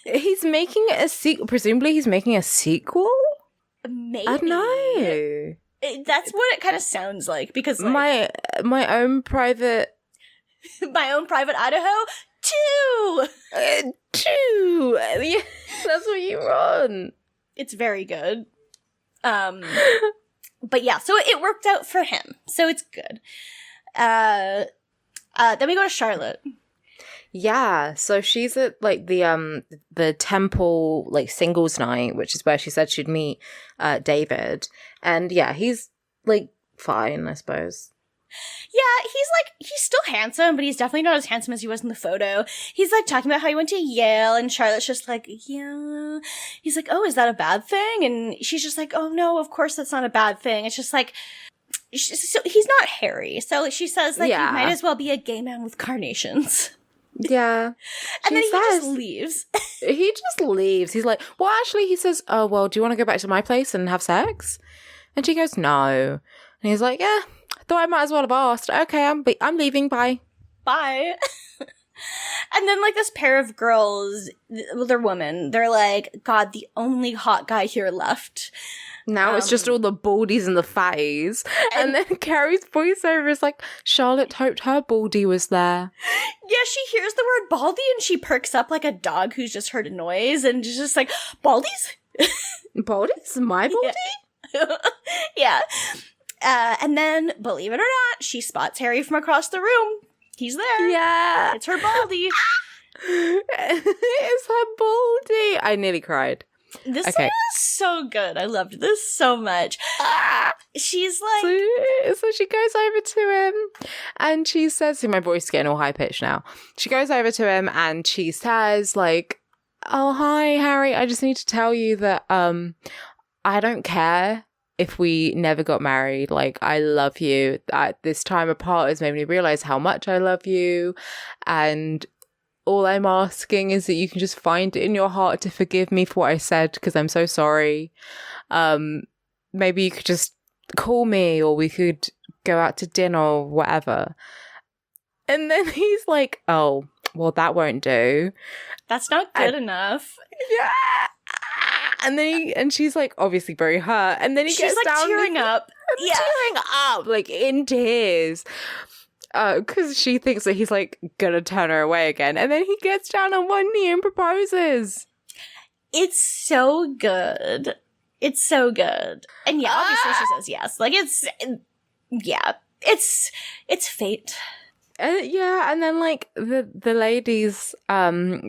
He's making a sequel. Presumably he's making a sequel? Maybe. I don't know. That's what it kind of sounds like, because like, my own private... My Own Private Idaho 2! 2! Yeah, that's what you run. It's very good. But yeah, so it worked out for him. So it's good. Then we go to Charlotte. Yeah, so she's at like the temple like singles night, which is where she said she'd meet David. And yeah, he's like fine, I suppose. Yeah, he's still handsome, but he's definitely not as handsome as he was in the photo. He's like talking about how he went to Yale, and Charlotte's just like, yeah. He's like, oh, is that a bad thing? And she's just like, oh no, of course that's not a bad thing. It's just like, so he's not Harry. So she says like, yeah. He might as well be a gay man with carnations. Yeah. And then he just leaves. He just leaves. He's like, well, actually, he says, oh, well, do you want to go back to my place and have sex? And she goes, no. And he's like, yeah, thought I might as well have asked. Okay, I'm leaving. Bye. Bye. And then, like, this pair of girls, well, they're women. They're like, God, the only hot guy here left. Now it's just all the baldies and the fatties. And then Carrie's voiceover is like, Charlotte hoped her baldy was there. Yeah, she hears the word baldy and she perks up like a dog who's just heard a noise and is just like, baldies? Baldies? My baldy? Yeah. And then, believe it or not, she spots Harry from across the room. He's there. Yeah. It's her baldy. It's her baldy. I nearly cried. This scene is so good. I loved this so much. She's like... So she goes over to him and she says, my voice is getting all high-pitched now. She goes over to him and she says, like, oh, hi, Harry. I just need to tell you that I don't care if we never got married. Like, I love you. This time apart has made me realize how much I love you. And all I'm asking is that you can just find it in your heart to forgive me for what I said, because I'm so sorry. Maybe you could just call me, or we could go out to dinner or whatever. And then he's like, oh, well, that won't do. That's not good enough. Yeah. And then and she's like obviously very hurt. And then she's like down tearing up. Yeah. Tearing up, like in tears. Because she thinks that he's like gonna turn her away again. And then he gets down on one knee and proposes. It's so good. It's so good. And yeah, obviously she says yes. Like it's fate. Yeah, and then like the ladies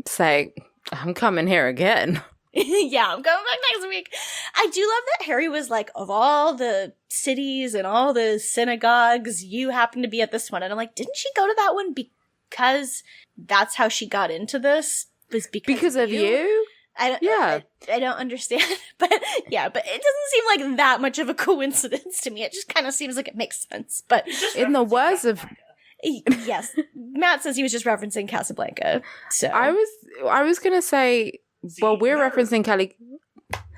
say, I'm coming here again. Yeah, I'm coming back next week. I do love that Harry was like, of all the cities and all the synagogues, you happen to be at this one. And I'm like, didn't she go to that one because that's how she got into this? Was because of you? I don't understand. But yeah, but it doesn't seem like that much of a coincidence to me. It just kind of seems like it makes sense. But in the words of... Yes, Matt says he was just referencing Casablanca. So I was going to say... Well, we're referencing Kelly.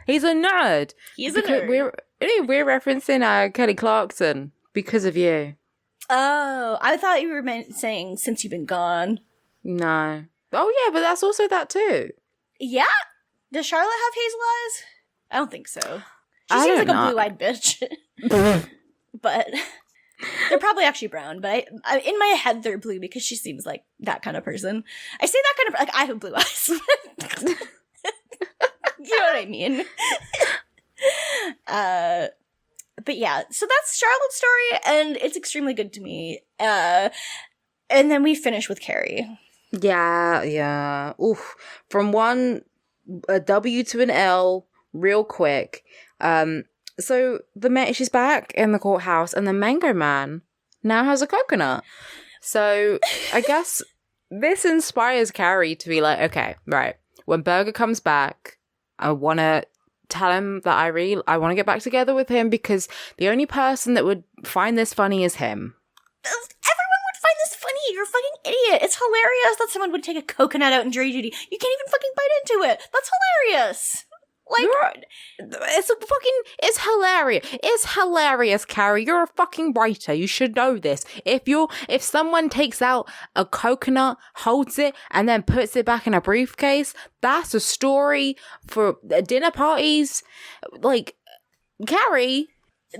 He's a nerd. He's a nerd. We're referencing Kelly Clarkson because of you. Oh, I thought you were saying since you've been gone. No. Oh yeah, but that's also that too. Yeah. Does Charlotte have hazel eyes? I don't think so. She I seems like don't know. a blue-eyed bitch. But they're probably actually brown. But I, in my head, they're blue because she seems like that kind of person. I say that kind of like I have blue eyes. You know what I mean? But yeah, so that's Charlotte's story, and it's extremely good to me. And then we finish with Carrie. Yeah. Oof. From a W to an L real quick. So she's back in the courthouse, and the Mango Man now has a coconut. So I guess this inspires Carrie to be like, okay, right. When Berger comes back, I want to tell him that I want to get back together with him because the only person that would find this funny is him. Everyone would find this funny. You're a fucking idiot. It's hilarious that someone would take a coconut out in jury duty. You can't even fucking bite into it. That's hilarious. Like, It's hilarious. It's hilarious, Carrie. You're a fucking writer. You should know this. If someone takes out a coconut, holds it, and then puts it back in a briefcase, that's a story for dinner parties. Like, Carrie.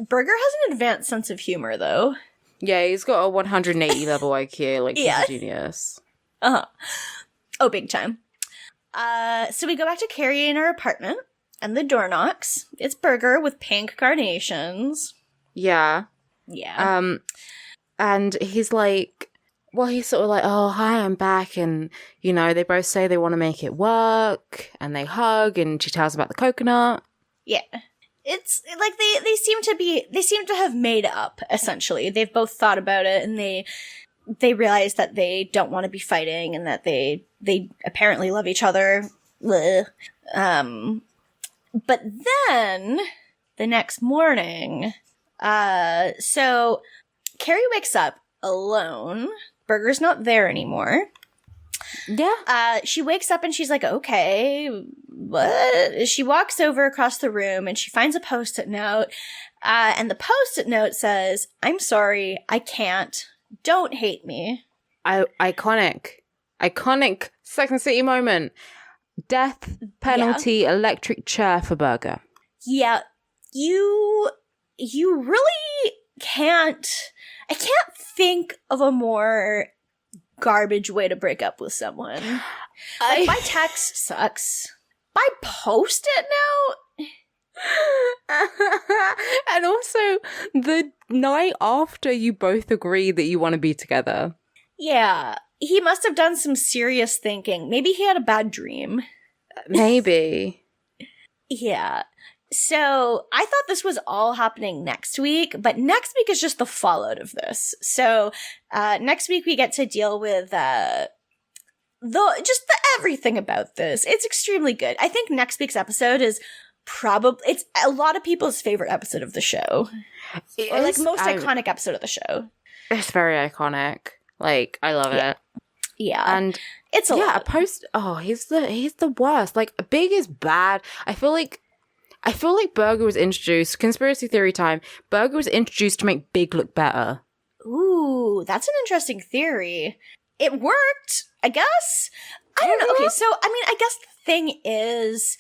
Berger has an advanced sense of humor, though. Yeah, he's got a 180 level IQ. Like, he's a genius. Uh-huh. Oh, big time. So we go back to Carrie in her apartment. And the door knocks. It's Berger with pink carnations. Yeah. Yeah. And he's like, well, he's sort of like, oh, hi, I'm back. And, they both say they want to make it work. And they hug, and she tells about the coconut. Yeah. It's like they seem to have made up, essentially. They've both thought about it, and they realize that they don't want to be fighting, and that they apparently love each other. Blech. But then, the next morning, so Carrie wakes up alone. Berger's not there anymore. Yeah. She wakes up and she's like, okay, what? She walks over across the room and she finds a Post-it note. And the Post-it note says, I'm sorry, I can't. Don't hate me. Iconic Sex and the City moment. Death penalty electric chair for Berger. Yeah, you really can't. I can't think of a more garbage way to break up with someone. Like, by text sucks. By Post-it note. And also the night after you both agree that you want to be together. Yeah. He must have done some serious thinking. Maybe he had a bad dream. Maybe. Yeah. So I thought this was all happening next week, but next week is just the fallout of this. So next week we get to deal with the everything about this. It's extremely good. I think next week's episode is it's a lot of people's favorite episode of the show. Or like most iconic episode of the show. It's very iconic. Like, I love it. Yeah. And it's a lot. He's the worst. Like, Big is bad. I feel like Berger was introduced, conspiracy theory time, Berger was introduced to make Big look better. Ooh, that's an interesting theory. It worked, I guess. I don't know. Okay, so, I guess the thing is...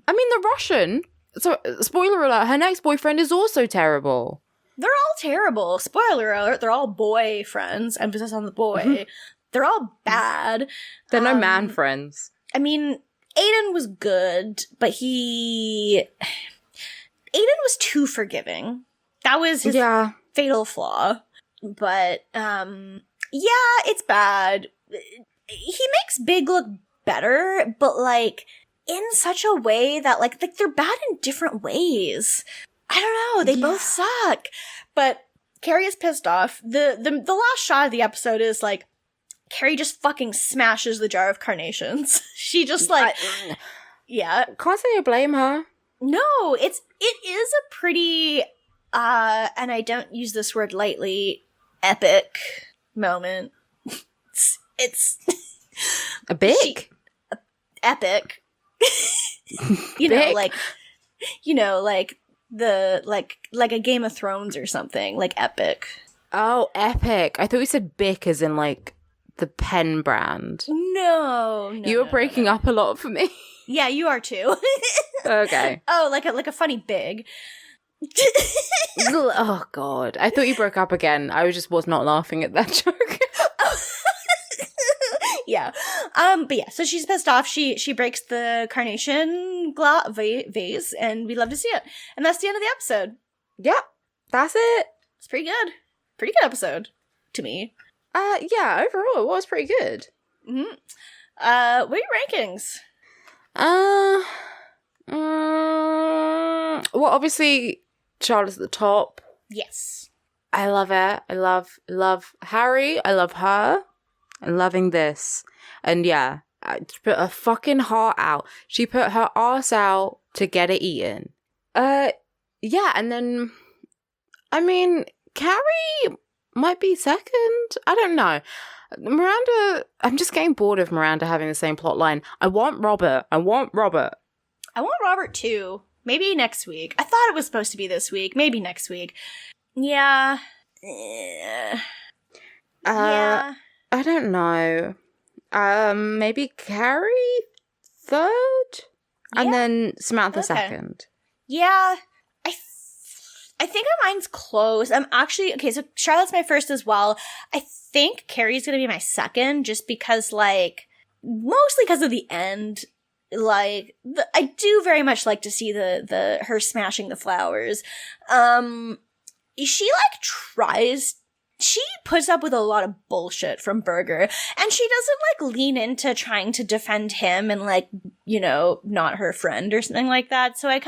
the Russian, so, spoiler alert, her next boyfriend is also terrible. They're all terrible. Spoiler alert, they're all boyfriends. Emphasis on the boy. Mm-hmm. They're all bad. They're no man friends. Aiden was good, but Aiden was too forgiving. That was his fatal flaw. But, it's bad. He makes Big look better, but like in such a way that like they're bad in different ways. I don't know. They both suck. But Carrie is pissed off. The last shot of the episode is like Carrie just fucking smashes the jar of carnations. She just like yeah. Can't say I blame her. No, it is a pretty and I don't use this word lightly, epic moment. It's a big epic. You know, like the like a Game of Thrones or something, like epic. Oh, epic. I thought you said Bic as in like the pen brand. No. You were breaking up a lot for me. Yeah, you are too. Okay. Oh, like a funny big. Oh god. I thought you broke up again. I was not laughing at that joke. Yeah. But yeah, so she's pissed off. She breaks the carnation vase, and we love to see it. And that's the end of the episode. Yep. That's it. It's pretty good. Pretty good episode to me. Yeah, overall it was pretty good. Mm-hmm. What are your rankings? Well, obviously Charlotte's at the top. Yes. I love it. I love Harry. I love her. I'm loving this. And yeah, she put her fucking heart out. She put her ass out to get it eaten. Yeah, and then, I mean, Carrie might be second. I don't know. Miranda, I'm just getting bored of Miranda having the same plot line. I want Robert too. Maybe next week. I thought it was supposed to be this week. Maybe next week. Yeah. Yeah. I don't know. Maybe Carrie third? Yeah. And then Samantha second. Yeah. I think mine's close. I'm actually, okay, so Charlotte's my first as well. I think Carrie's gonna be my second, just because, like, mostly because of the end. Like, I do very much like to see the her smashing the flowers. She, like, tries, she puts up with a lot of bullshit from Berger, and she doesn't, like, lean into trying to defend him and, like, you know, not her friend or something like that. So I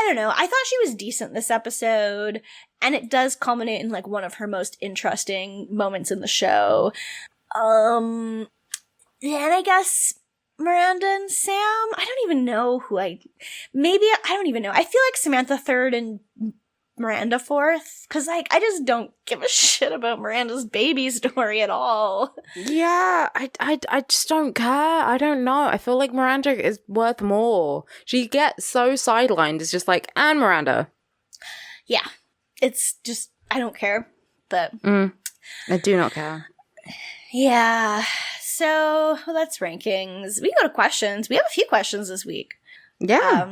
don't know. I thought she was decent this episode, and it does culminate in, like, one of her most interesting moments in the show. And I guess Miranda and Sam, I don't even know I don't even know. I feel like Samantha third and Miranda fourth, because, like, I just don't give a shit about Miranda's baby story at all. Yeah, I just don't care. I don't know. I feel like Miranda is worth more. She gets so sidelined. It's just like, and Miranda. Yeah. It's just, I don't care. But I do not care. Yeah. So, well, that's rankings. We go to questions. We have a few questions this week. Yeah.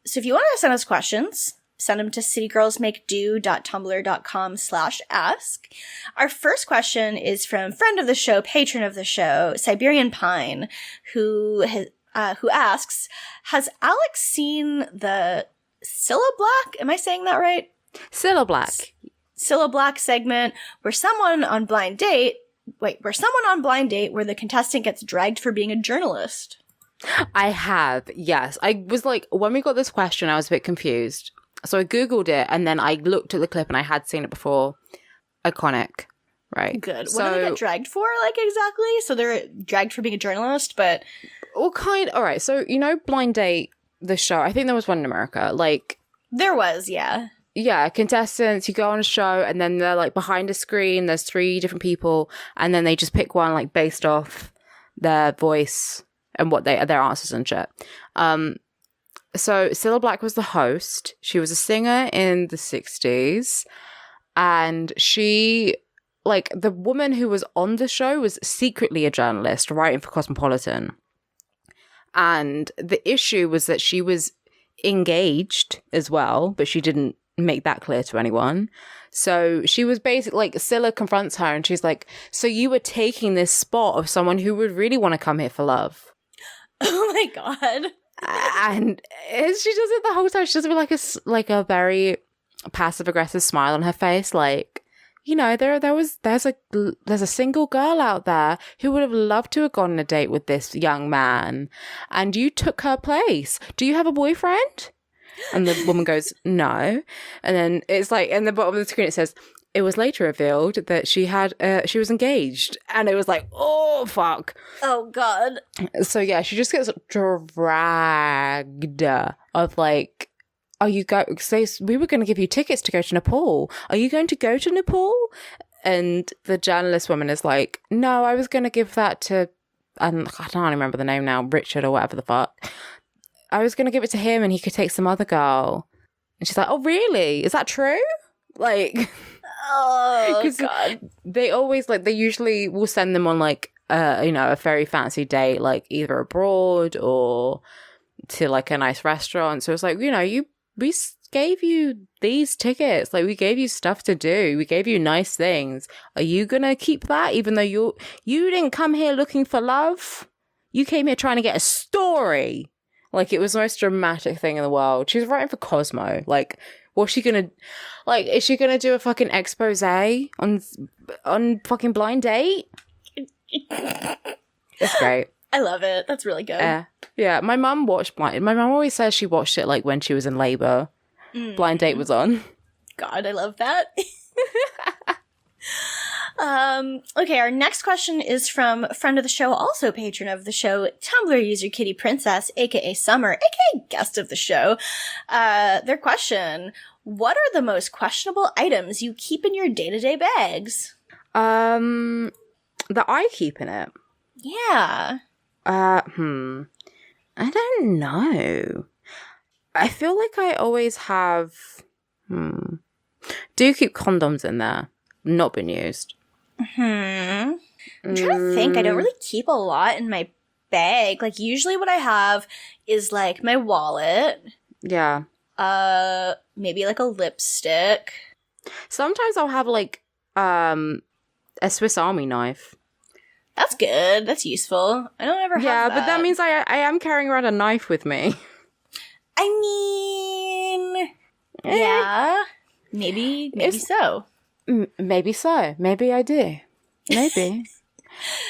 So if you want to send us questions, send them to citygirlsmakedo.tumblr.com/ask. Our first question is from friend of the show, patron of the show, Siberian Pine, who asks, has Alex seen the Cilla Black? Am I saying that right? Cilla Black. Cilla Black segment where someone on blind date where the contestant gets dragged for being a journalist. I have, yes. I was like, when we got this question, I was a bit confused. So I Googled it, and then I looked at the clip, and I had seen it before. Iconic, right? Good. What do they get dragged for, like, exactly? So they're dragged for being a journalist, but... All right, so, you know Blind Date, the show? I think there was one in America, like... There was, yeah. Yeah, contestants, you go on a show, and then they're, like, behind a screen, there's 3 different people, and then they just pick one, like, based off their voice and what their answers and shit. So Cilla Black was the host. She was a singer in the 60s. And she, like, the woman who was on the show was secretly a journalist writing for Cosmopolitan. And the issue was that she was engaged as well, but she didn't make that clear to anyone. So she was basically, like, Cilla confronts her and she's like, so you were taking this spot of someone who would really want to come here for love. Oh my God. And she does it the whole time. She does it with like a very passive aggressive smile on her face, like, there's a single girl out there who would have loved to have gone on a date with this young man, and you took her place. Do you have a boyfriend? And the woman goes, no. And then it's like, in the bottom of the screen, it says, it was later revealed that she was engaged. And it was like, oh, fuck. Oh, God. So, yeah, she just gets dragged of like, we were going to give you tickets to go to Nepal. Are you going to go to Nepal? And the journalist woman is like, no, I was going to give that to, I can't remember the name now, Richard or whatever the fuck. I was going to give it to him and he could take some other girl. And she's like, oh, really? Is that true? Like, oh, God. They usually will send them on like, a very fancy date, like either abroad or to like a nice restaurant. So it's like, we gave you these tickets. Like, we gave you stuff to do. We gave you nice things. Are you going to keep that even though you didn't come here looking for love? You came here trying to get a story. Like, it was the most dramatic thing in the world. She's writing for Cosmo. Like, what's she gonna... Like, is she gonna do a fucking expose on fucking Blind Date? It's great. I love it. That's really good. Yeah, my mum watched Blind... My mum always says she watched it, like, when she was in labour. Blind Date was on. God, I love that. Okay, our next question is from friend of the show, also patron of the show, Tumblr user Kitty Princess, aka Summer, aka guest of the show. Their question: what are the most questionable items you keep in your day-to-day bags? That I keep in it. Yeah. I don't know. I feel like I always have. Do keep condoms in there. Not been used. I'm trying to think. I don't really keep a lot in my bag. Like, usually what I have is, like, my wallet. Yeah. Maybe, like, a lipstick. Sometimes I'll have, like, a Swiss Army knife. That's good. That's useful. I don't ever have that. Yeah, but that means I am carrying around a knife with me. I mean... Yeah. Maybe so. Maybe so. Maybe I do. Maybe.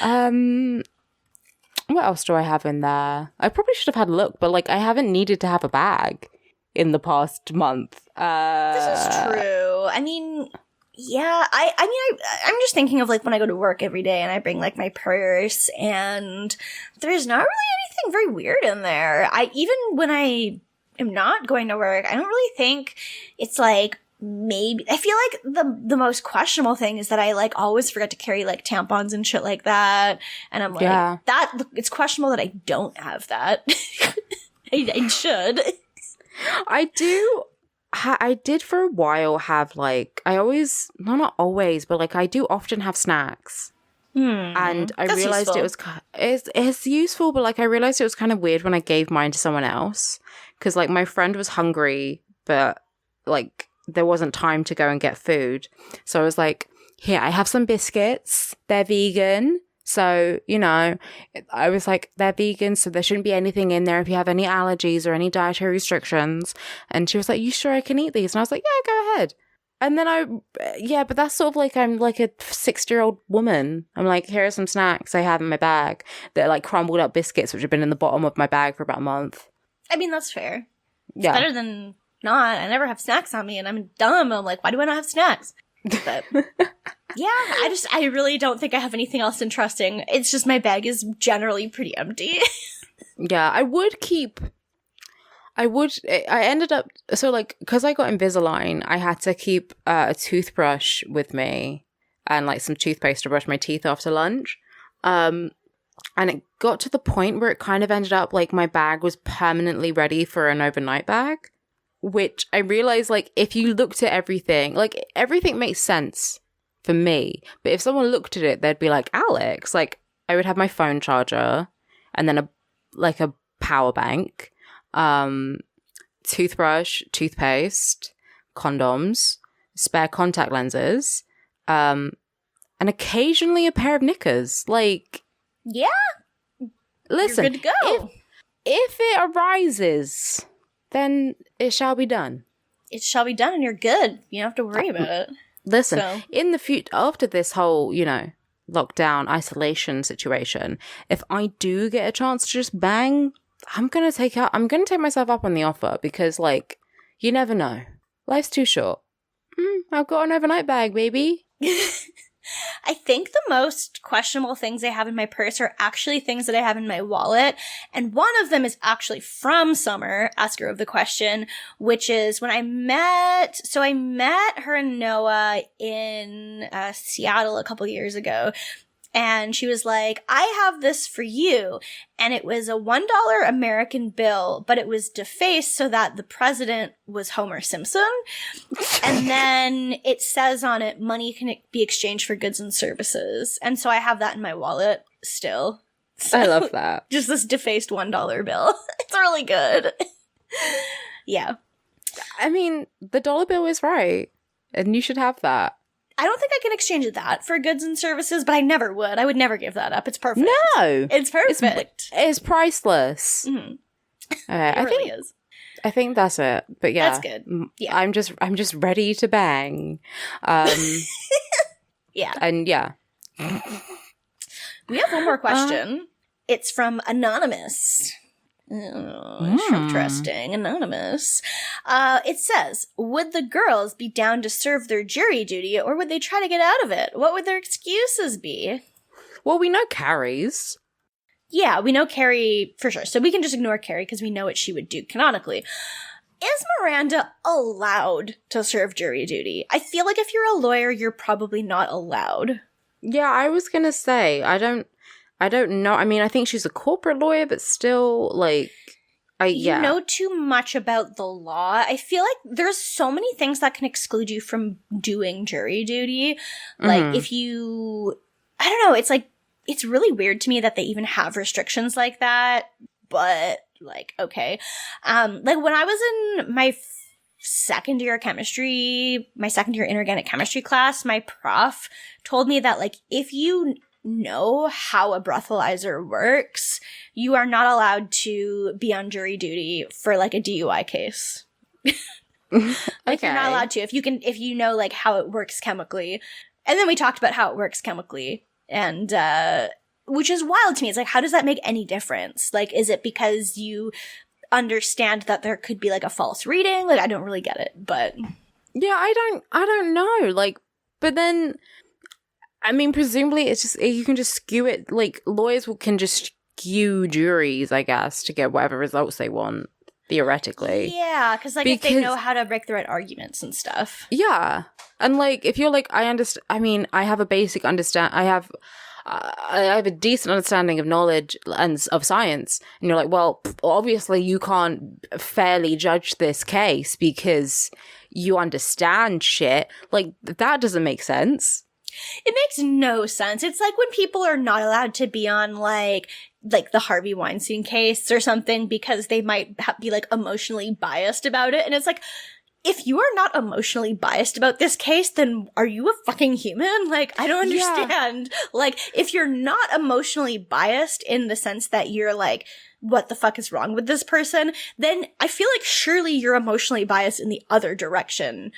What else do I have in there? I probably should have had a look, but like I haven't needed to have a bag in the past month. This is true. I mean, yeah. I'm just thinking of like when I go to work every day and I bring like my purse, and there's not really anything very weird in there. Even when I am not going to work, I don't really think it's like. Maybe I feel like the most questionable thing is that I like always forget to carry like tampons and shit like that, and I'm like that it's questionable that I don't have that. I should. I did for a while have like not always, but like I do often have snacks. And I realized useful. It's useful, but like I realized it was kind of weird when I gave mine to someone else, because like my friend was hungry, but like there wasn't time to go and get food. So I was like, here, I have some biscuits. They're vegan. So, I was like, they're vegan, so there shouldn't be anything in there if you have any allergies or any dietary restrictions. And she was like, you sure I can eat these? And I was like, yeah, go ahead. And then but that's sort of like I'm like a 60-year-old woman. I'm like, here are some snacks I have in my bag. They're like crumbled up biscuits, which have been in the bottom of my bag for about a month. I mean, that's fair. Yeah. It's better than not. I never have snacks on me, and I'm dumb. I'm like, why do I not have snacks? But yeah, I really don't think I have anything else interesting. It's just my bag is generally pretty empty. Yeah, I ended up, so like, because I got Invisalign, I had to keep a toothbrush with me and like some toothpaste to brush my teeth after lunch. And it got to the point where it kind of ended up like my bag was permanently ready for an overnight bag. Which I realized, like, if you looked at everything, like, everything makes sense for me. But if someone looked at it, they'd be like, Alex, like, I would have my phone charger and then a power bank, toothbrush, toothpaste, condoms, spare contact lenses, and occasionally a pair of knickers. Like, yeah. Listen, you're good to go. If it arises, then it shall be done. It shall be done, and you're good. You don't have to worry about it. Listen, So- in the future, after this whole, lockdown, isolation situation, if I do get a chance to just bang, I'm gonna take myself up on the offer because, like, you never know. Life's too short. I've got an overnight bag, baby. I think the most questionable things I have in my purse are actually things that I have in my wallet. And one of them is actually from Summer, asker of the question, which is when I met her and Noah in Seattle a couple years ago. And she was like, I have this for you. And it was a $1 American bill, but it was defaced so that the president was Homer Simpson. And then it says on it, money can be exchanged for goods and services. And so I have that in my wallet still. So, I love that. Just this defaced $1 bill. It's really good. Yeah. I mean, the dollar bill is right. And you should have that. I don't think I can exchange that for goods and services, but I never would. I would never give that up. It's perfect. No! It's perfect. It's priceless. Mm-hmm. I really think is. I think that's it. But yeah. That's good. Yeah. I'm just ready to bang. Yeah. And yeah. We have one more question. It's from Anonymous. Oh, interesting. Anonymous. It says, would the girls be down to serve their jury duty or would they try to get out of it? What would their excuses be? Well, we know Carrie's. Yeah, we know Carrie for sure. So we can just ignore Carrie because we know what she would do canonically. Is Miranda allowed to serve jury duty? I feel like if you're a lawyer, you're probably not allowed. Yeah, I was gonna say, I don't know. I mean, I think she's a corporate lawyer, but still, like, You know too much about the law. I feel like there's so many things that can exclude you from doing jury duty. Like, if you... I don't know, it's like, it's really weird to me that they even have restrictions like that, but, like, okay. Like, when I was in my second year inorganic chemistry class, my prof told me that, like, if you know how a breathalyzer works, you are not allowed to be on jury duty for, like, a DUI case. Like, you're not allowed to if you know, like, how it works chemically. And then we talked about how it works chemically, and which is wild to me. It's like, how does that make any difference? Like, is it because you understand that there could be, like, a false reading? Like, I don't really get it, but yeah, I don't know. Like, but then, I mean, presumably it's just, you can just skew it. Like, lawyers can just skew juries, I guess, to get whatever results they want, theoretically. Yeah, because if they know how to break the right arguments and stuff. Yeah. And, like, if you're like, I understand, I mean, I have a basic I have a decent understanding of knowledge and of science. And you're like, well, obviously you can't fairly judge this case because you understand shit. Like, that doesn't make sense. It makes no sense. It's like when people are not allowed to be on, like the Harvey Weinstein case or something because they might be, like, emotionally biased about it. And it's like, if you are not emotionally biased about this case, then are you a fucking human? Like, I don't understand. Yeah. Like, if you're not emotionally biased in the sense that you're like, what the fuck is wrong with this person? Then I feel like surely you're emotionally biased in the other direction.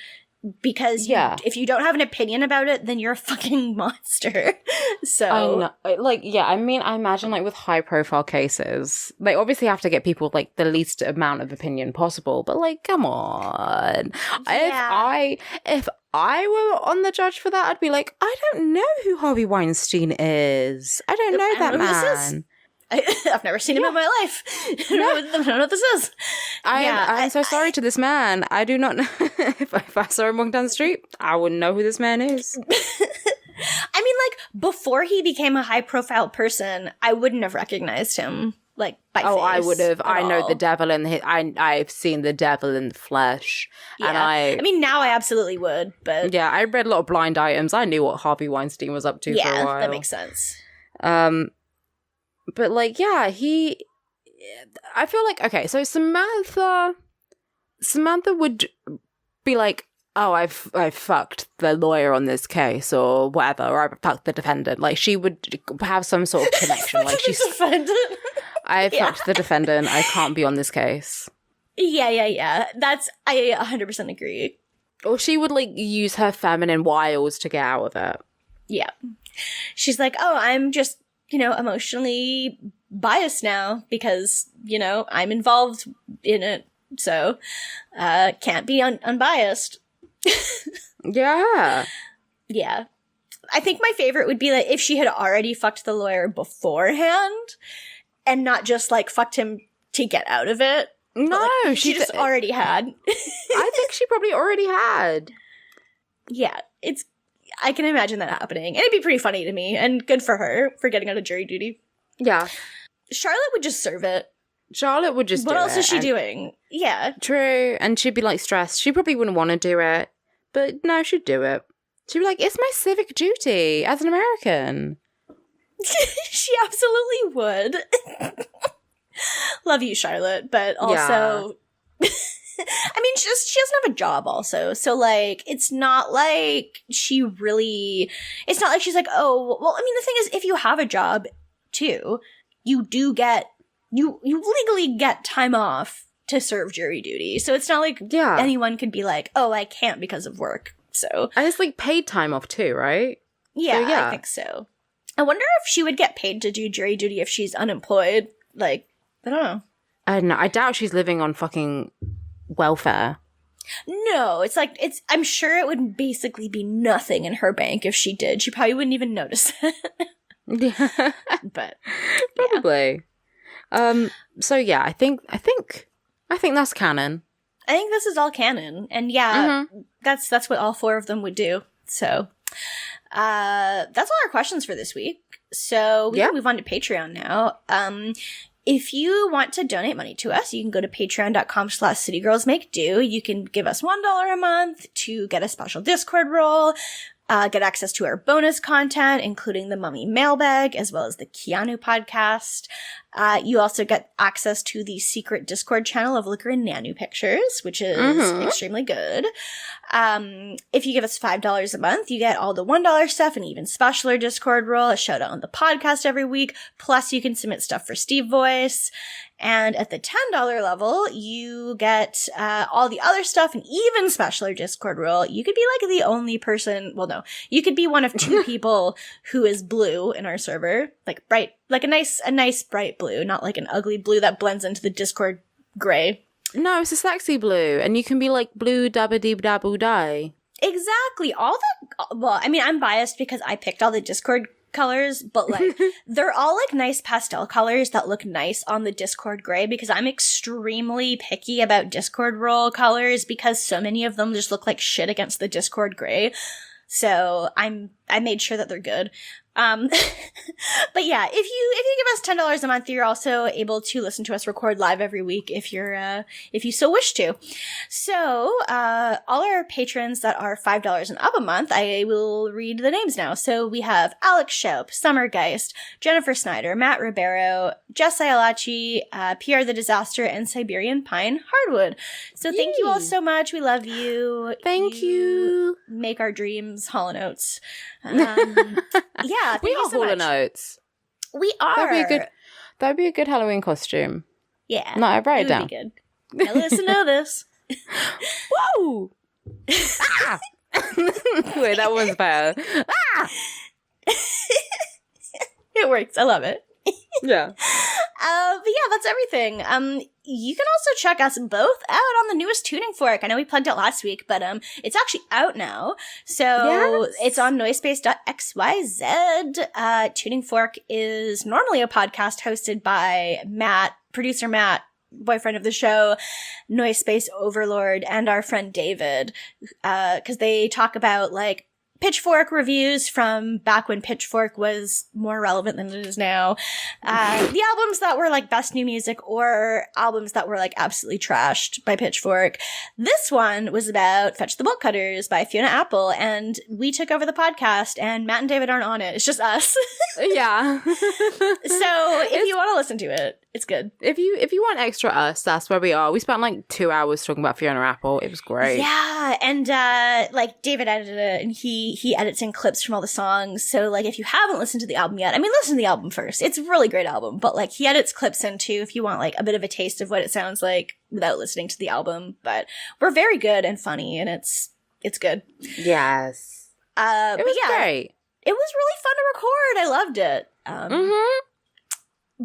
Because if you don't have an opinion about it, then you're a fucking monster. So I know. Like, yeah, I mean, I imagine, like, with high profile cases, they obviously have to get people, like, the least amount of opinion possible, but, like, come on. Yeah. If I were on the judge for that, I'd be like, I don't know who Harvey Weinstein is. I don't know that man. I've never seen him in my life. I don't know what this is. I'm so sorry to this man. I do not know. If I saw him walking down the street, I wouldn't know who this man is. I mean, like, before he became a high-profile person, I wouldn't have recognized him, like, by face. Oh, I would have. I know the devil in the... I've seen the devil in the flesh. Yeah. And I mean, now I absolutely would, but... Yeah, I read a lot of blind items. I knew what Harvey Weinstein was up to for a while. Yeah, that makes sense. But, like, yeah, I feel like, okay, so Samantha would be like, oh, I've fucked the lawyer on this case or whatever, or I fucked the defendant. Like, she would have some sort of connection. Like, she's defendant. I fucked the defendant. I can't be on this case. Yeah. I 100% agree. Or she would, like, use her feminine wiles to get out of it. Yeah. She's like, oh, I'm just, emotionally biased now because, I'm involved in it. So, can't be unbiased. Yeah. Yeah. I think my favorite would be, like, if she had already fucked the lawyer beforehand and not just, like, fucked him to get out of it. No, but, like, she just already had. I think she probably already had. Yeah, I can imagine that happening. And it'd be pretty funny to me, and good for her for getting out of jury duty. Yeah. Charlotte would just serve it. Charlotte would just What do it. else is she doing? Yeah. True, and she'd be, like, stressed. She probably wouldn't want to do it, but no, she'd do it. She'd be like, it's my civic duty as an American. She absolutely would. Love you, Charlotte, but also... Yeah. I mean, she doesn't have a job also. So, like, it's not like she really... It's not like she's like, oh... Well, I mean, the thing is, if you have a job, too, you do get... You legally get time off to serve jury duty. So it's not like anyone could be like, oh, I can't because of work. So... And it's, like, paid time off, too, right? Yeah, so, I think so. I wonder if she would get paid to do jury duty if she's unemployed. Like, I don't know. I doubt she's living on fucking... welfare. No, I'm sure it would basically be nothing in her bank if she did. She probably wouldn't even notice it. Yeah. But probably. Yeah. So yeah, I think that's canon. I think this is all canon. And that's what all four of them would do. So that's all our questions for this week. So we can move on to Patreon now. If you want to donate money to us, you can go to patreon.com/citygirlsmakedo. You can give us $1 a month to get a special Discord role, get access to our bonus content, including the Mummy Mailbag, as well as the Keanu podcast. You also get access to the secret Discord channel of Liquor and Nanu Pictures, which is extremely good. If you give us $5 a month, you get all the $1 stuff, an even specialer Discord role, a shout out on the podcast every week. Plus, you can submit stuff for Steve Voice. And at the $10 level, you get all the other stuff, an even specialer Discord role. You could be like the only person, well, no, you could be one of two people who is blue in our server, like bright, like a nice bright blue, not like an ugly blue that blends into the Discord gray. No, it's a sexy blue, and you can be like blue dabba deeb daboo die. Exactly. Well, I mean, I'm biased because I picked all the Discord colors, but like they're all like nice pastel colors that look nice on the Discord gray because I'm extremely picky about Discord role colors because so many of them just look like shit against the Discord gray. So I made sure that they're good. But yeah, if you give us $10 a month, you're also able to listen to us record live every week if you so wish to. So, all our patrons that are $5 and up a month, I will read the names now. So we have Alex Schaup, Summergeist, Jennifer Snyder, Matt Ribeiro, Jess Ayalachi, Pierre the Disaster, and Siberian Pine Hardwood. So thank you all so much. We love you. Thank you. Make our dreams Hall & Oates. Yeah, we are so Hall & Oates. We are. That'd be a good Halloween costume. Yeah. No, I write it down. Would be good. Now listen to this. Whoa! Ah! Wait, that one's better. Ah! It works. I love it. Yeah. But yeah, that's everything. You can also check us both out on the newest Tuning Fork. I know we plugged it last week, but it's actually out now. So It's on noisepace.xyz. Tuning Fork is normally a podcast hosted by Matt, producer Matt, boyfriend of the show, Noise Space Overlord, and our friend David, because they talk about like Pitchfork reviews from back when Pitchfork was more relevant than it is now. The albums that were like best new music or albums that were like absolutely trashed by Pitchfork. This one was about Fetch the Bolt Cutters by Fiona Apple, and we took over the podcast and Matt and David aren't on it. It's just us. Yeah. So if you want to listen to it, it's good. If you want extra us, that's where we are. We spent like 2 hours talking about Fiona Apple. It was great. Yeah, and like David edited it, and he edits in clips from all the songs. So like if you haven't listened to the album yet, I mean, listen to the album first. It's a really great album, but like he edits clips in too if you want like a bit of a taste of what it sounds like without listening to the album. But we're very good and funny, and it's It's good. Yes. It was great. It was really fun to record. I loved it.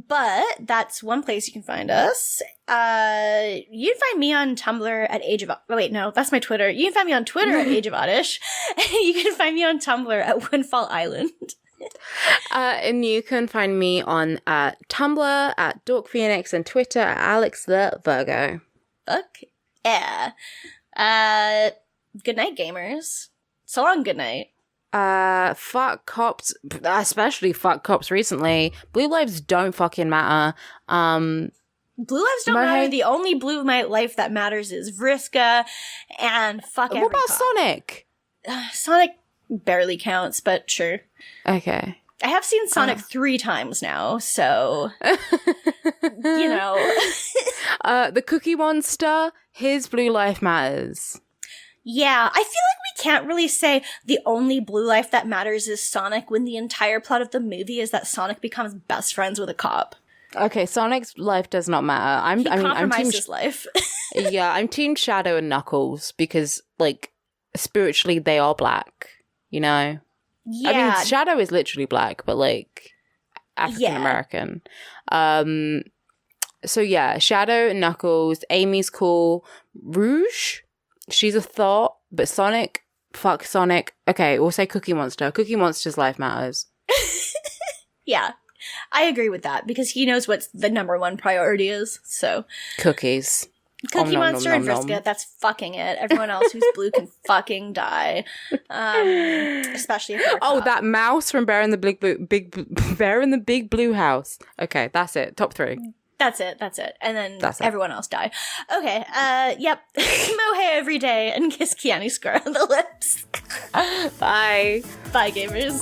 But that's one place you can find us. You can find me on Tumblr at Age of... Oh, wait, no, that's my Twitter. You can find me on Twitter at Age of Oddish. You can find me on Tumblr at Windfall Island. And you can find me on Tumblr at Dork Phoenix and Twitter at Alex the Virgo. Fuck yeah. Good night, gamers. So long, good night. Fuck cops, especially fuck cops recently. Blue lives don't fucking matter. Blue lives don't matter. The only blue life that matters is Vriska and fuck every What about cop. Sonic? Sonic barely counts, but sure. Okay. I have seen Sonic 3 times now, so, you know. The Cookie Monster, his blue life matters. Yeah, I feel like we can't really say the only blue life that matters is Sonic when the entire plot of the movie is that Sonic becomes best friends with a cop. Okay, Sonic's life does not matter. He compromised his life. Yeah, I'm Team Shadow and Knuckles because, like, spiritually they are black, you know? Yeah. I mean, Shadow is literally black, but, like, African-American. So, yeah, Shadow and Knuckles. Amy's cool. Rouge? She's a thought, but Sonic, fuck Sonic. Okay, we'll say Cookie Monster. Cookie Monster's life matters. Yeah, I agree with that because he knows what the number one priority is, so. Cookies. Cookie Monster and Vriska, that's fucking it. Everyone else who's blue can fucking die. Especially if they're a cop. That mouse from Bear in the Bear in the Big Blue House. Okay, that's it. Top 3. That's it. And then everyone else die. Okay, yep. Mohe every day and kiss Keanu Square on the lips. Bye. Bye, gamers.